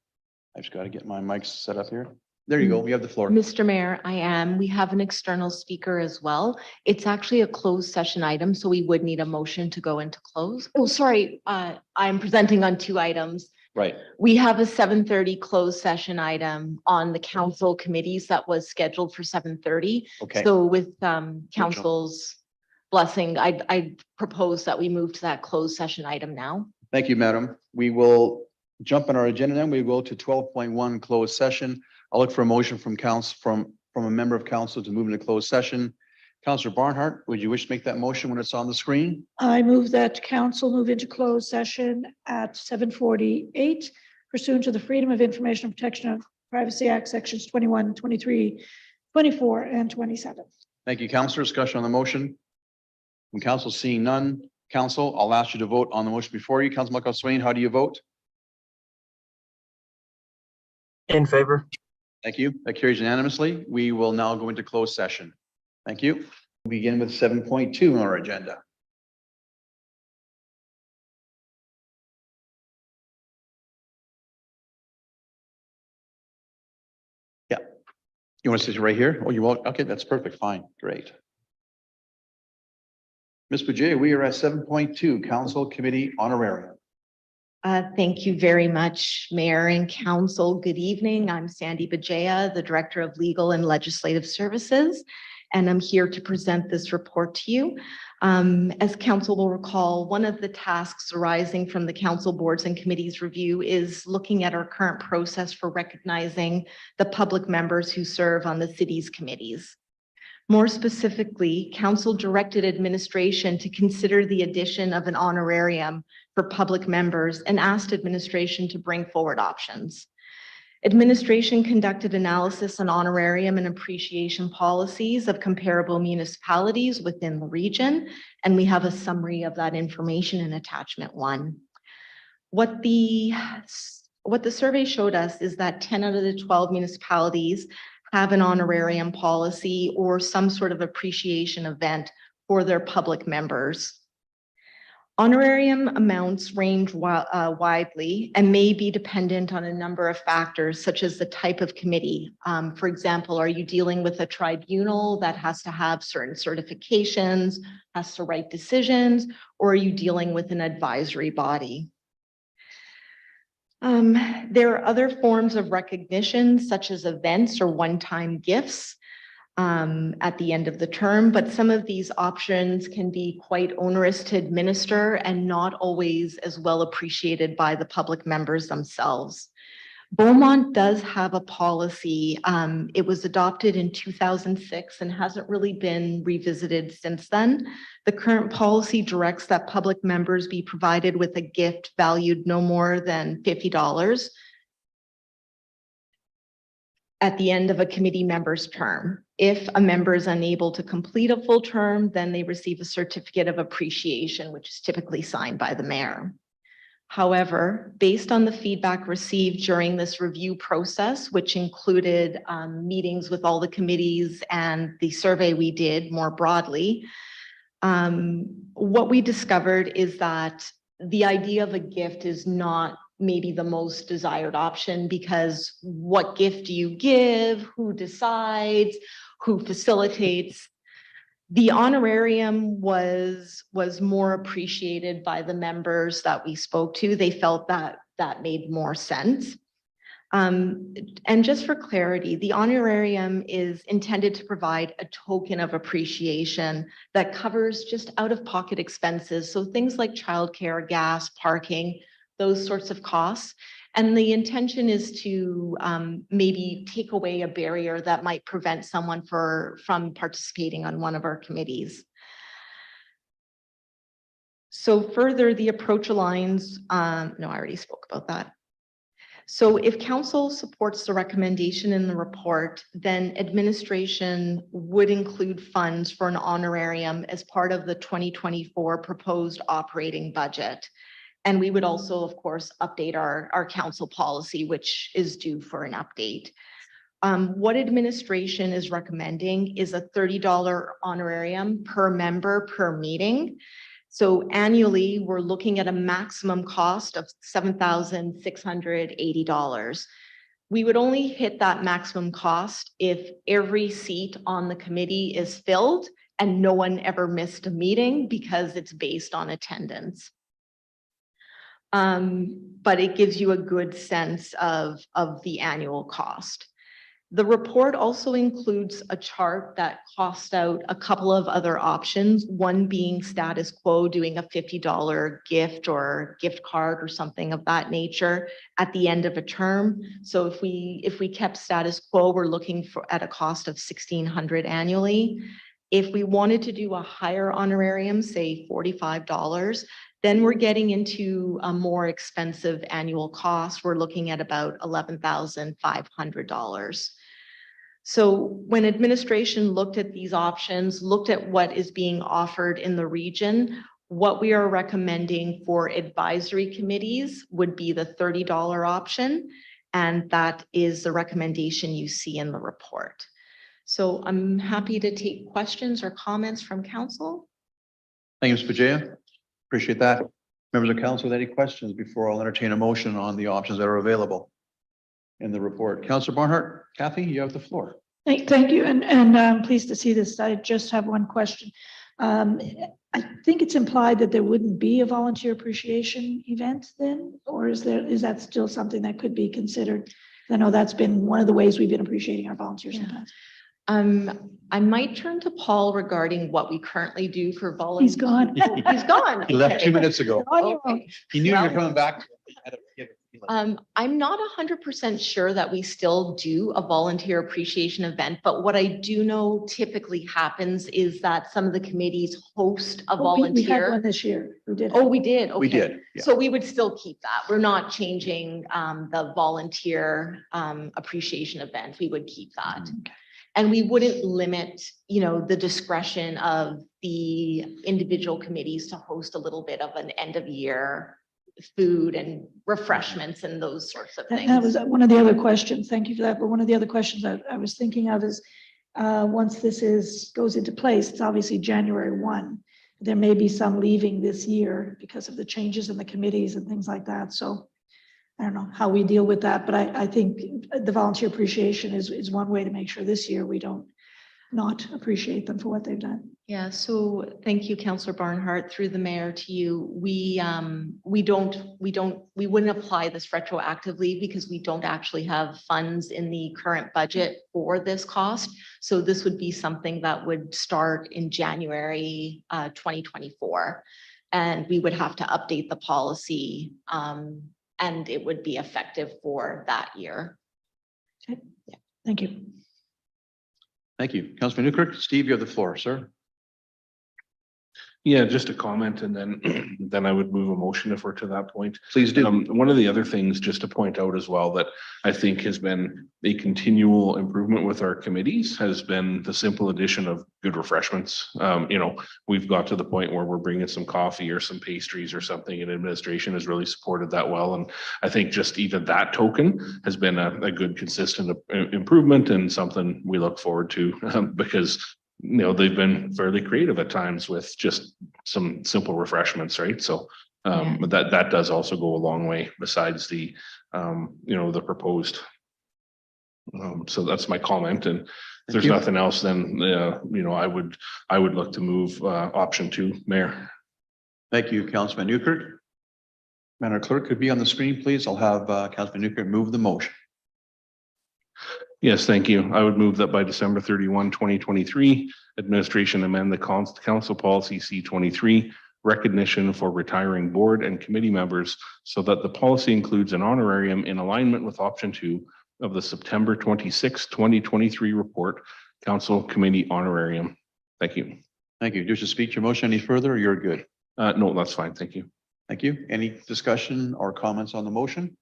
I just got to get my mics set up here. There you go. You have the floor. Mr. Mayor, I am. We have an external speaker as well. It's actually a closed session item, so we would need a motion to go into close. Oh, sorry, I'm presenting on two items. Right. We have a 7:30 closed session item on the council committees that was scheduled for 7:30. Okay. So with council's blessing, I propose that we move to that closed session item now. Thank you, madam. We will jump on our agenda then. We go to 12.1 closed session. I'll look for a motion from council, from a member of council to move into closed session. Councillor Barnhart, would you wish to make that motion when it's on the screen? I move that council move into closed session at 7:48 pursuant to the Freedom of Information and Protection of Privacy Act, sections 21, 23, 24, and 27. Thank you, councillor. Discussion on the motion. From council, seeing none. Council, I'll ask you to vote on the motion before you. Councilor McCoy-Swain, how do you vote? In favor. Thank you. That carries unanimously. We will now go into closed session. Thank you. We'll begin with 7.2 on our agenda. Yeah. You want to sit right here? Oh, you won't? Okay, that's perfect. Fine. Great. Ms. Bujay, we are at 7.2, Council Committee Honorarium. Thank you very much, Mayor and Council. Good evening. I'm Sandy Bajaya, the Director of Legal and Legislative Services, and I'm here to present this report to you. As Council will recall, one of the tasks arising from the Council Boards and Committees review is looking at our current process for recognizing the public members who serve on the city's committees. More specifically, Council directed administration to consider the addition of an honorarium for public members and asked administration to bring forward options. Administration conducted analysis on honorarium and appreciation policies of comparable municipalities within the region, and we have a summary of that information in attachment 1. What the survey showed us is that 10 out of the 12 municipalities have an honorarium policy or some sort of appreciation event for their public members. Honorarium amounts range widely and may be dependent on a number of factors, such as the type of committee. For example, are you dealing with a tribunal that has to have certain certifications, has to write decisions, or are you dealing with an advisory body? There are other forms of recognition, such as events or one-time gifts at the end of the term, but some of these options can be quite onerous to administer and not always as well appreciated by the public members themselves. Beaumont does have a policy. It was adopted in 2006 and hasn't really been revisited since then. The current policy directs that public members be provided with a gift valued no more than $50 at the end of a committee member's term. If a member is unable to complete a full term, then they receive a certificate of appreciation, which is typically signed by the mayor. However, based on the feedback received during this review process, which included meetings with all the committees and the survey we did more broadly, what we discovered is that the idea of a gift is not maybe the most desired option, because what gift do you give? Who decides? Who facilitates? The honorarium was more appreciated by the members that we spoke to. They felt that that made more sense. And just for clarity, the honorarium is intended to provide a token of appreciation that covers just out-of-pocket expenses. So things like childcare, gas, parking, those sorts of costs. And the intention is to maybe take away a barrier that might prevent someone from participating on one of our committees. So further, the approach aligns, no, I already spoke about that. So if council supports the recommendation in the report, then administration would include funds for an honorarium as part of the 2024 proposed operating budget. And we would also, of course, update our council policy, which is due for an update. What administration is recommending is a $30 honorarium per member per meeting. So annually, we're looking at a maximum cost of $7,680. We would only hit that maximum cost if every seat on the committee is filled and no one ever missed a meeting because it's based on attendance. But it gives you a good sense of the annual cost. The report also includes a chart that costs out a couple of other options, one being status quo, doing a $50 gift or gift card or something of that nature at the end of a term. So if we kept status quo, we're looking at a cost of $1,600 annually. If we wanted to do a higher honorarium, say $45, then we're getting into a more expensive annual cost. We're looking at about $11,500. So when administration looked at these options, looked at what is being offered in the region, what we are recommending for advisory committees would be the $30 option. And that is the recommendation you see in the report. So I'm happy to take questions or comments from council. Thank you, Ms. Pajaya. Appreciate that. Members of council with any questions before I'll entertain a motion on the options that are available in the report. Councillor Barnhart, Kathy, you have the floor. Thank you, and I'm pleased to see this. I just have one question. I think it's implied that there wouldn't be a volunteer appreciation event then, or is that still something that could be considered? I know that's been one of the ways we've been appreciating our volunteers in the past. I might turn to Paul regarding what we currently do for volunteers. He's gone. Oh, he's gone. He left 2 Okay. minutes ago. Okay. He knew you were Well- coming back. I'm not 100% sure that we still do a volunteer appreciation event, but what I do know typically happens is that some of the committees host a We had one volunteer. this year. We did. Oh, we did? We Okay. did, yeah. So we would still keep that. We're not changing the volunteer appreciation event. We would keep that. And we wouldn't limit, the discretion of the individual committees to host a little bit of an end of year food and refreshments and those sorts of things. That was one of the other questions. Thank you for that. But one of the other questions I was thinking of is, once this goes into place, it's obviously January 1. There may be some leaving this year because of the changes in the committees and things like that. So I don't know how we deal with that, but I think the volunteer appreciation is one way to make sure this year we don't not appreciate them for what they've done. Yeah, so thank you, Councillor Barnhart, through the mayor to you. We wouldn't apply this retroactively because we don't actually have funds in the current budget for this cost. So this would be something that would start in January 2024. And we would have to update the policy and it would be effective for that year. Okay. Yeah. Thank you. Thank you. Councilman Newkirk. Steve, you have the floor, sir. Yeah, just a comment and then I would move a motion if we're to that point. Please do. One of the other things just to point out as well that I think has been a continual improvement with our committees has been the simple addition of good refreshments. We've got to the point where we're bringing some coffee or some pastries or something, and administration has really supported that well. And I think just even that token has been a good consistent improvement and something we look forward to because they've been fairly creative at times with just some simple refreshments, right? So that does also go a long way besides the the proposed. So that's my comment. And if there's you. nothing else, then I would look to move option 2, Mayor. Thank you, Councilman Newkirk. Madam Clerk, could be on the screen, please. I'll have Councilman Newkirk move the motion. Yes, thank you. I would move that by December 31, 2023, administration amend the council policy C23 recognition for retiring board and committee members so that the policy includes an honorarium in alignment with option 2 of the September 26, 2023 report, council committee honorarium. Thank you. Thank you. Just to speak to your motion any further, or you're good? No, that's fine. Thank you. Thank you. Any discussion or comments on the motion?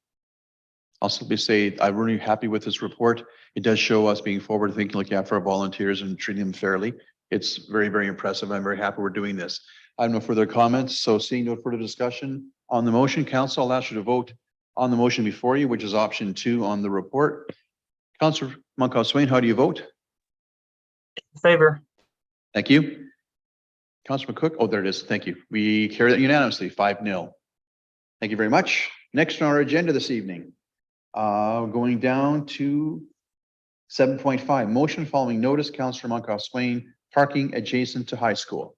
I'll simply say I'm really happy with this report. It does show us being forward thinking, looking after our volunteers and treating them fairly. It's very, very impressive. I'm very happy we're doing this. I have no further comments. So seeing no further discussion on the motion, council, I'll ask you to vote on the motion before you, which is option 2 on the report. Councillor Monkhouse-Swain, how do you vote? In favor. Thank you. Councillor McCook. Oh, there it is. Thank you. We carry that unanimously, 5-0. Thank you very much. Next on our agenda this evening, Going down to 7.5, motion following notice, Councillor Monkoff Swain, parking adjacent to high school.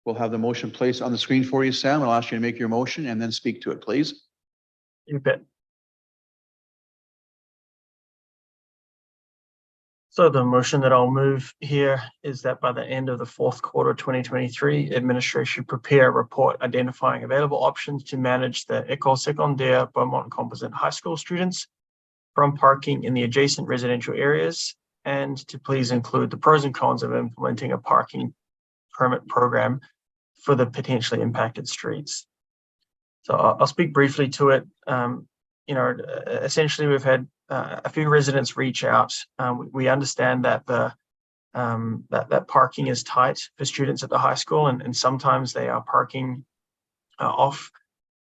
We'll have the motion placed on the screen for you, Sam. I'll ask you to make your motion and then speak to it, please. You bet. So the motion that I'll move here is that by the end of the fourth quarter 2023, administration prepare a report identifying available options to manage the École Secondaire Beaumont Composite High School students from parking in the adjacent residential areas, and to please include the pros and cons of implementing a parking permit program for the potentially impacted streets. So I'll speak briefly to it. Essentially, we've had a few residents reach out. We understand that that parking is tight for students at the high school, and sometimes they are parking off.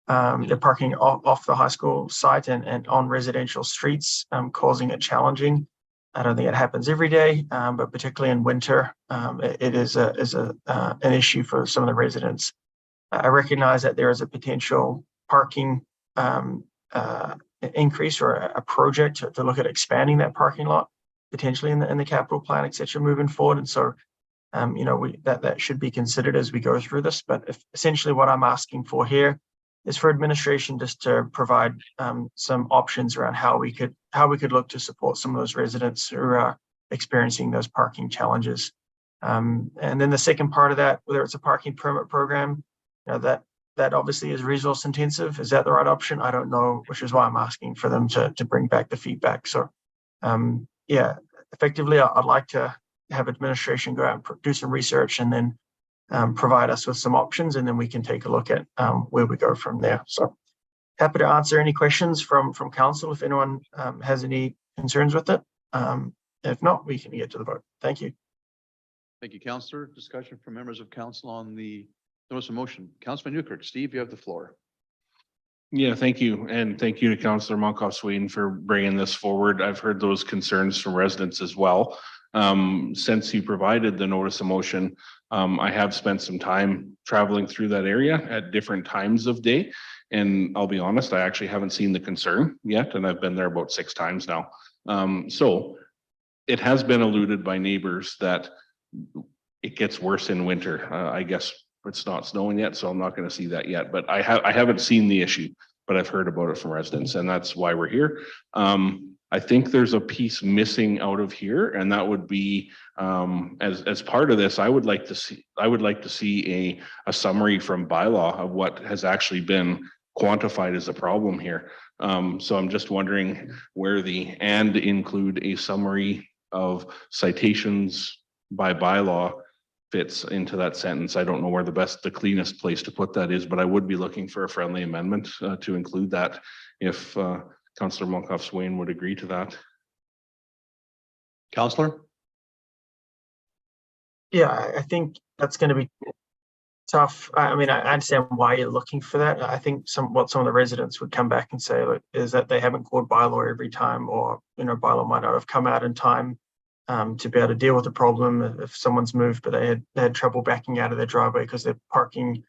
They're parking off the high school site and on residential streets, causing it challenging. I don't think it happens every day, but particularly in winter, it is an issue for some of the residents. I recognize that there is a potential parking increase or a project to look at expanding that parking lot potentially in the capital plan, et cetera, moving forward. And so, that should be considered as we go through this. But essentially what I'm asking for here is for administration just to provide some options around how we could look to support some of those residents who are experiencing those parking challenges. And then the second part of that, whether it's a parking permit program, that obviously is resource intensive. Is that the right option? I don't know, which is why I'm asking for them to bring back the feedback. So effectively, I'd like to have administration go out and do some research and then provide us with some options, and then we can take a look at where we go from there. So happy to answer any questions from council if anyone has any concerns with it. If not, we can get to the vote. Thank you. Thank you, Councillor. Discussion from members of council on the notice of motion. Councilman Newkirk, Steve, you have the floor. Yeah, thank you. And thank you to Councillor Monkoff Swain for bringing this forward. I've heard those concerns from residents as well. Since you provided the notice of motion, I have spent some time traveling through that area at different times of day. And I'll be honest, I actually haven't seen the concern yet, and I've been there about 6 times now. So it has been alluded by neighbors that it gets worse in winter. I guess it's not snowing yet, so I'm not going to see that yet. But I haven't seen the issue, but I've heard about it from residents, and that's why we're here. I think there's a piece missing out of here, and that would be as part of this. I would like to see a summary from bylaw of what has actually been quantified as a problem here. So I'm just wondering where the "and" include a summary of citations by bylaw fits into that sentence. I don't know where the cleanest place to put that is, but I would be looking for a friendly amendment to include that if Councillor Monkoff Swain would agree to that. Councillor? Yeah, I think that's going to be tough. I mean, I understand why you're looking for that. I think what some of the residents would come back and say is that they haven't called bylaw every time, or bylaw might not have come out in time to be able to deal with the problem if someone's moved, but they had trouble backing out of their driveway because they're parking.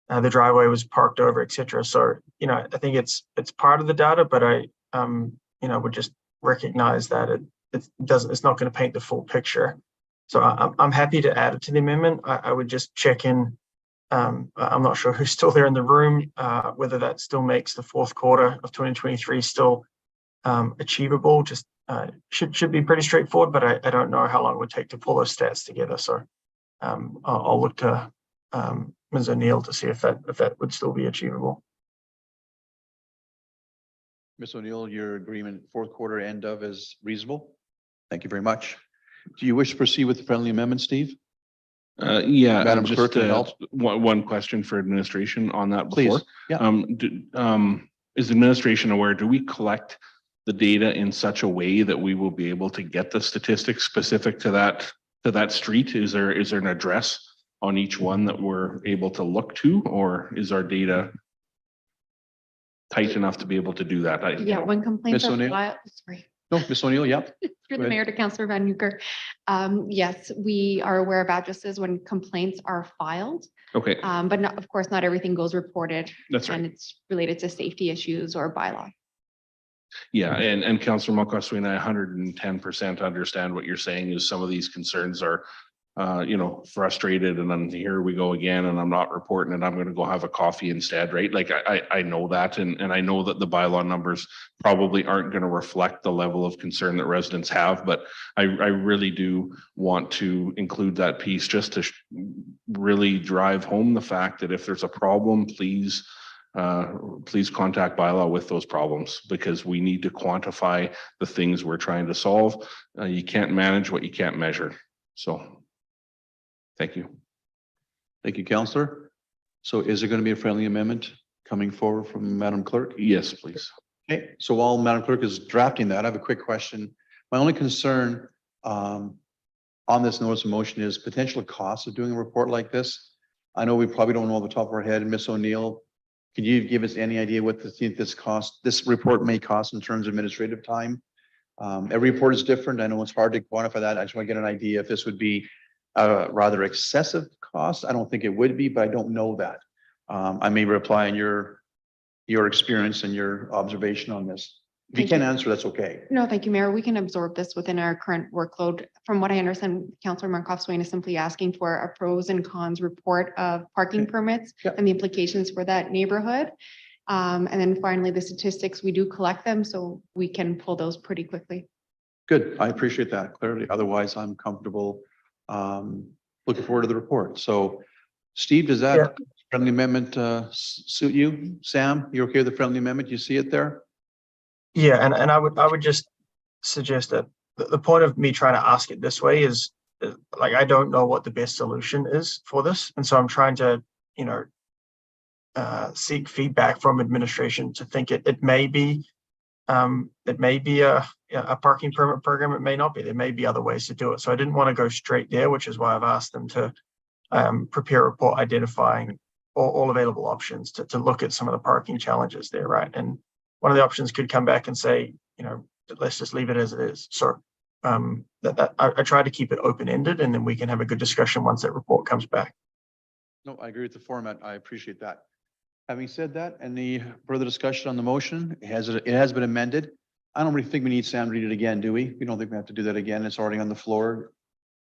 The driveway was parked over, etc. So, I think it's part of the data, but I, would just recognize that it's not going to paint the full picture. So I'm happy to add it to the amendment. I would just check in. I'm not sure who's still there in the room, whether that still makes the fourth quarter of 2023 still achievable. Just should be pretty straightforward, but I don't know how long it would take to pull those stats together. So I'll look to Ms. O'Neill to see if that would still be achievable. Ms. O'Neill, your agreement fourth quarter end of is reasonable. Thank you very much. Do you wish to proceed with the friendly amendment, Steve? Yeah, Madam just Clerk, can you help? one question for administration on that before. Please. Yeah. Is administration aware, do we collect the data in such a way that we will be able to get the statistics specific to that street? Is there an address on each one that we're able to look to, or is our data tight enough to be able to do that? Yeah, when complaints Ms. are O'Neill? filed, sorry. No, Ms. O'Neill, yep. Through Go the ahead. mayor to Councillor Van Newkirk. Yes, we are aware of addresses when complaints are filed, Okay, but of course, not everything goes reported. That's right. And it's related to safety issues or bylaw. Yeah, and Councillor Makaswin, I 110% understand what you're saying is some of these concerns are, frustrated and then here we go again and I'm not reporting and I'm going to go have a coffee instead, right? Like I know that and I know that the bylaw numbers probably aren't going to reflect the level of concern that residents have, but I really do want to include that piece just to really drive home the fact that if there's a problem, please contact bylaw with those problems because we need to quantify the things we're trying to solve. You can't manage what you can't measure. So thank you. Thank you, Councillor. So is there going to be a friendly amendment coming forward from Madam Clerk? Yes, please. Okay, so while Madam Clerk is drafting that, I have a quick question. My only concern on this notice of motion is potential costs of doing a report like this. I know we probably don't know off the top of our head. Ms. O'Neill, can you give us any idea what this report may cost in terms of administrative time? Every report is different. I know it's hard to quantify that. I just want to get an idea if this would be a rather excessive cost. I don't think it would be, but I don't know that. I may reply on your experience and your observation on this. If you Thank can't you. answer, that's okay. No, thank you, Mayor. We can absorb this within our current workload. From what I understand, Councillor Markov-Swain is simply asking for a pros and cons report of parking permits Yep. and the implications for that neighborhood. And then finally, the statistics, we do collect them, so we can pull those pretty quickly. Good. I appreciate that clearly. Otherwise, I'm comfortable looking forward to the report. So Steve, does that Yeah. friendly amendment suit you? Sam, you okay with the friendly amendment? You see it there? Yeah, and I would just suggest that the point of me trying to ask it this way is like I don't know what the best solution is for this, and so I'm trying to seek feedback from administration to think it may be a parking permit program. It may not be. There may be other ways to do it. So I didn't want to go straight there, which is why I've asked them to prepare a report identifying all available options to look at some of the parking challenges there, right? And one of the options could come back and say, let's just leave it as it is. So I try to keep it open-ended, and then we can have a good discussion once that report comes back. No, I agree with the format. I appreciate that. Having said that, any further discussion on the motion? It has been amended. I don't really think we need Sam to read it again, do we? We don't think we have to do that again. It's already on the floor.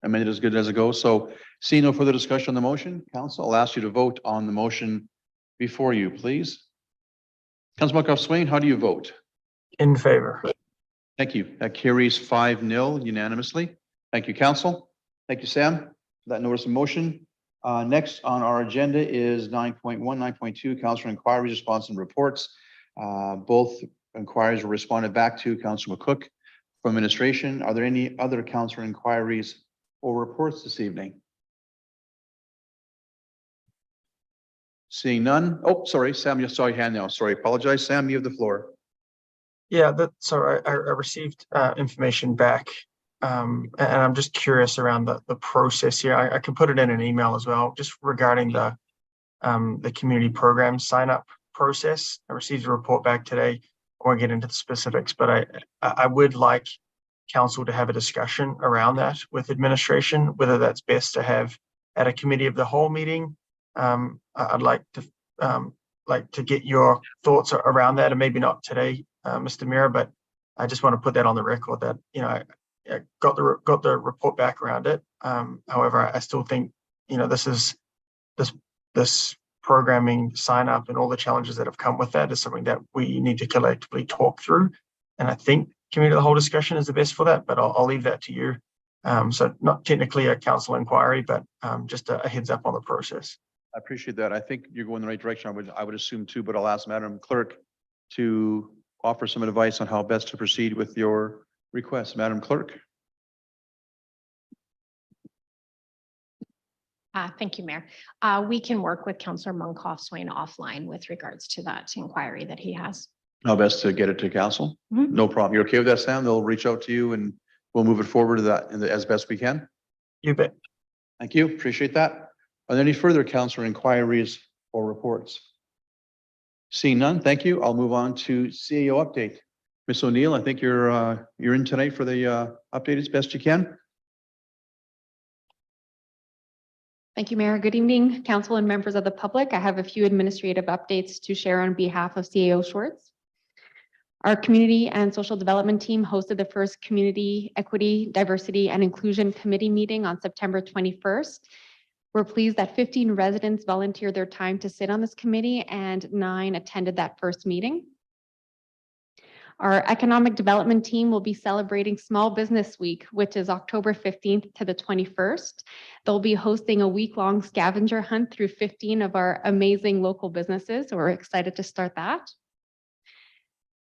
Amended as good as it goes. So seeing no further discussion on the motion, Council, I'll ask you to vote on the motion before you, please. Councilor Markov-Swain, how do you vote? In favor. Thank you. That carries 5-0 unanimously. Thank you, Council. Thank you, Sam, for that notice of motion. Next on our agenda is 9.1, 9.2, Councilor inquiries, response and reports. Both inquiries were responded back to Councilor McCook from administration. Are there any other Councilor inquiries or reports this evening? Seeing none. Oh, sorry, Sam, you saw your hand now. Sorry, apologize. Sam, you have the floor. Yeah, I received information back, and I'm just curious around the process here. I can put it in an email as well, just regarding the community program sign up process. I received a report back today. I won't get into the specifics, but I would like council to have a discussion around that with administration, whether that's best to have at a committee of the whole meeting. I'd like to get your thoughts around that, and maybe not today, Mr. Mayor, but I just want to put that on the record that, I got the report back around it. However, I still think, this programming sign up and all the challenges that have come with that is something that we need to collectively talk through. And I think committee of the whole discussion is the best for that, but I'll leave that to you. So not technically a council inquiry, but just a heads up on the process. I appreciate that. I think you're going the right direction. I would assume too, but I'll ask Madam Clerk to offer some advice on how best to proceed with your request. Madam Clerk. Thank you, Mayor. We can work with Councillor Munkoff-Swain offline with regards to that inquiry that he has. How best to get it to council? Mhm. No problem. You're okay with that, Sam? They'll reach out to you and we'll move it forward to that as best we can. You bet. Thank you. Appreciate that. Are there any further councillor inquiries or reports? Seeing none, thank you. I'll move on to CAO update. Ms. O'Neill, I think you're in tonight for the update as best you can. Thank you, Mayor. Good evening, council and members of the public. I have a few administrative updates to share on behalf of CAO Schwartz. Our Community and Social Development team hosted the first Community Equity, Diversity, and Inclusion Committee meeting on September 21st. We're pleased that 15 residents volunteered their time to sit on this committee and 9 attended that first meeting. Our Economic Development team will be celebrating Small Business Week, which is October 15th to the 21st. They'll be hosting a week-long scavenger hunt through 15 of our amazing local businesses. So we're excited to start that.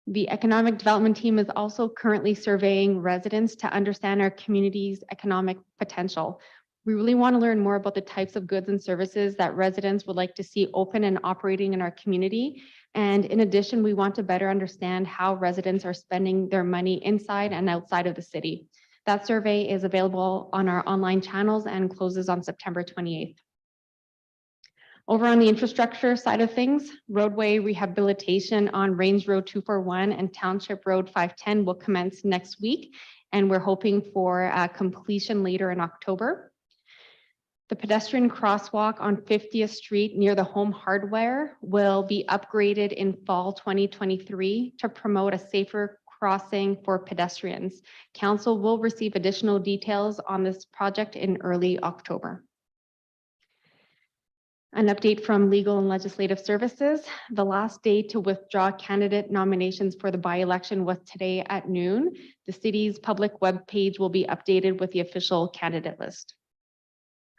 The Economic Development team is also currently surveying residents to understand our community's economic potential. We really want to learn more about the types of goods and services that residents would like to see open and operating in our community. And in addition, we want to better understand how residents are spending their money inside and outside of the city. That survey is available on our online channels and closes on September 28th. Over on the infrastructure side of things, roadway rehabilitation on Range Road 241 and Township Road 510 will commence next week, and we're hoping for completion later in October. The pedestrian crosswalk on 50th Street near the Home Hardware will be upgraded in fall 2023 to promote a safer crossing for pedestrians. Council will receive additional details on this project in early October. An update from Legal and Legislative Services. The last day to withdraw candidate nominations for the by-election was today at noon. The city's public webpage will be updated with the official candidate list.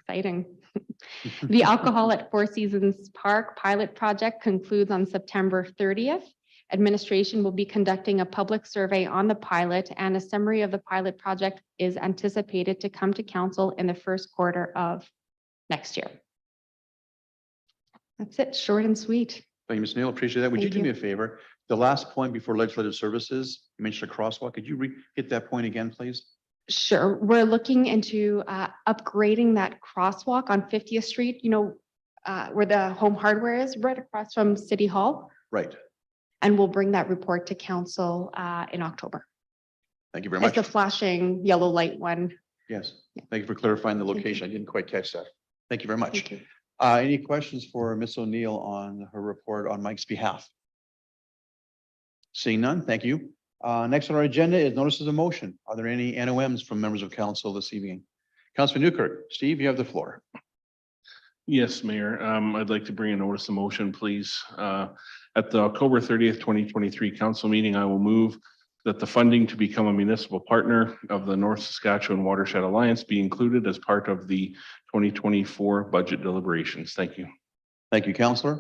Exciting. The Alcohol at Four Seasons Park pilot project concludes on September 30th. Administration will be conducting a public survey on the pilot, and a summary of the pilot project is anticipated to come to council in the first quarter of next year. That's it, short and sweet. Thank you, Ms. Neal. Appreciate that. Would you Thank do me you. a favor? The last point before legislative services, you mentioned a crosswalk. Could you hit that point again, please? Sure, we're looking into upgrading that crosswalk on 50th Street, where the Home Hardware is, right across from City Hall. Right. And we'll bring that report to council in October. Thank you very It's much. the flashing yellow light one. Yes. Thank you for clarifying the Thank you. location. I didn't quite catch that. Thank you very much. Thank you. Any questions for Ms. O'Neill on her report on Mike's behalf? Seeing none, thank you. Next on our agenda is notices of motion. Are there any NOMs from members of council this evening? Councilor Newkirk, Steve, you have the floor. Yes, Mayor. I'd like to bring a notice of motion, please. At the October 30th, 2023 council meeting, I will move that the funding to become a municipal partner of the North Saskatchewan Watershed Alliance be included as part of the 2024 budget deliberations. Thank you. Thank you, Councilor.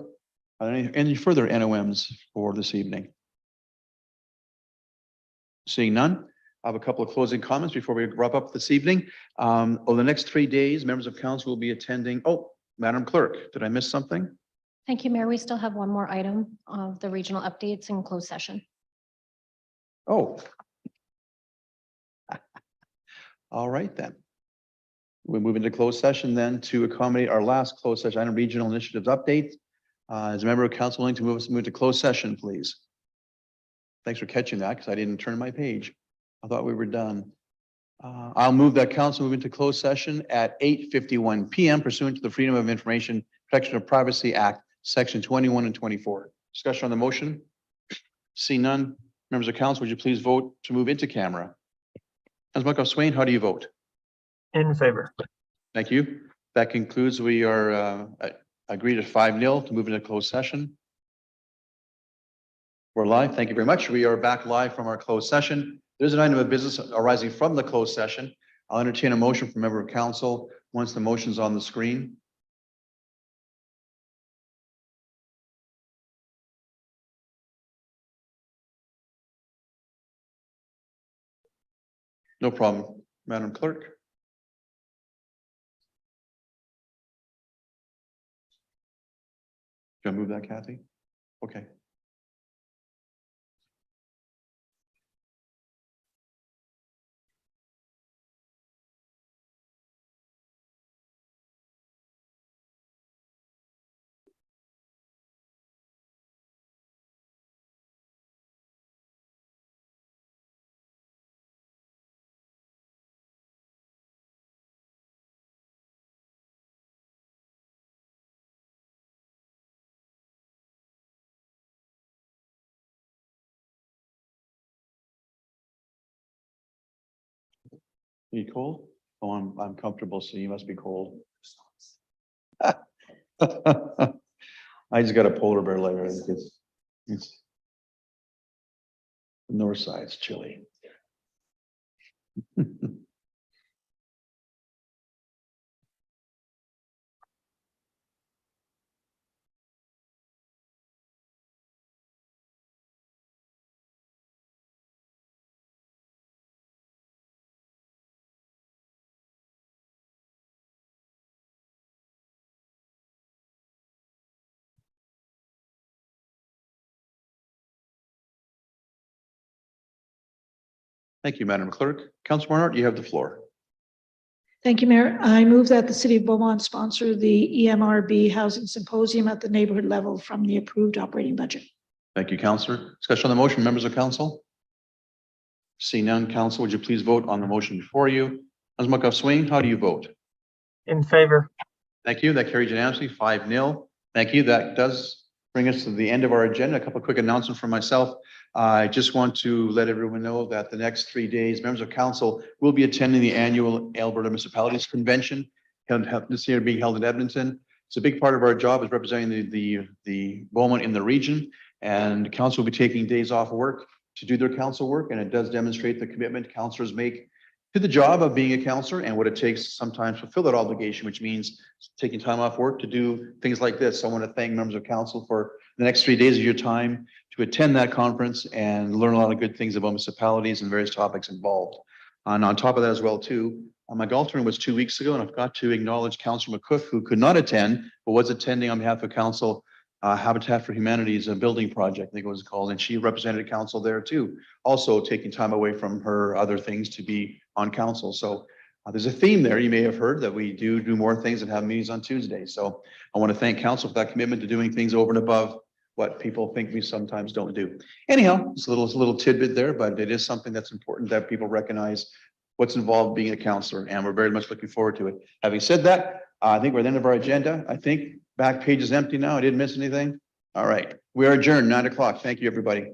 Are there any further NOMs for this evening? Seeing none, I have a couple of closing comments before we wrap up this evening. Over the next 3 days, members of council will be attending. Oh, Madam Clerk, did I miss something? Thank you, Mayor. We still have one more item of the regional updates in closed session. Oh. All right, then. We move into closed session then to accommodate our last closed session item, regional initiatives update. As a member of council, willing to move to closed session, please. Thanks for catching that because I didn't turn my page. I thought we were done. I'll move that council move into closed session at 8:51 PM pursuant to the Freedom of Information Protection of Privacy Act, Section 21 and 24. Discussion on the motion? See none. Members of council, would you please vote to move into camera? Councilor McCoy-Swain, how do you vote? In favor. Thank you. That concludes. We are agreed at 5-0 to move into closed session. We're live. Thank you very much. We are back live from our closed session. There's an item of business arising from the closed session. I'll entertain a motion from a member of council once the motion's on the screen. No problem, Madam Clerk. Can I move that, Kathy? Okay. You cold? Oh, I'm comfortable, so you must be cold. I just got a polar bear layer. It's the north side's chilly. Thank you, Madam Clerk. Councilor Barnard, you have the floor. Thank you, Mayor. I move that the city of Beaumont sponsor the EMRB Housing Symposium at the neighborhood level from the approved operating budget. Thank you, Councilor. Discussion on the motion, members of council? Seeing none, council, would you please vote on the motion before you? Councilor McCough-Swayne, how do you vote? In favor. Thank you. That carries unanimously, 5-0. Thank you. That does bring us to the end of our agenda. A couple of quick announcements from myself. I just want to let everyone know that the next 3 days, members of council will be attending the annual Alberta Municipalities Convention this year being held in Edmonton. It's a big part of our job is representing the Beaumont in the region, and council will be taking days off work to do their council work, and it does demonstrate the commitment councilors make to the job of being a counselor and what it takes sometimes to fulfill that obligation, which means taking time off work to do things like this. I want to thank members of council for the next 3 days of your time to attend that conference and learn a lot of good things about municipalities and various topics involved. And on top of that as well, too, my golf tournament was 2 weeks ago, and I've got to acknowledge Councilor McCook, who could not attend, but was attending on behalf of council Habitat for Humanity's a building project, I think it was called, and she represented council there too. Also taking time away from her other things to be on council. So there's a theme there. You may have heard that we do more things and have meetings on Tuesdays. So I want to thank council for that commitment to doing things over and above what people think we sometimes don't do. Anyhow, it's a little tidbit there, but it is something that's important that people recognize what's involved being a counselor, and we're very much looking forward to it. Having said that, I think we're at the end of our agenda. I think back page is empty now. I didn't miss anything. All right. We are adjourned 9 o'clock. Thank you, everybody.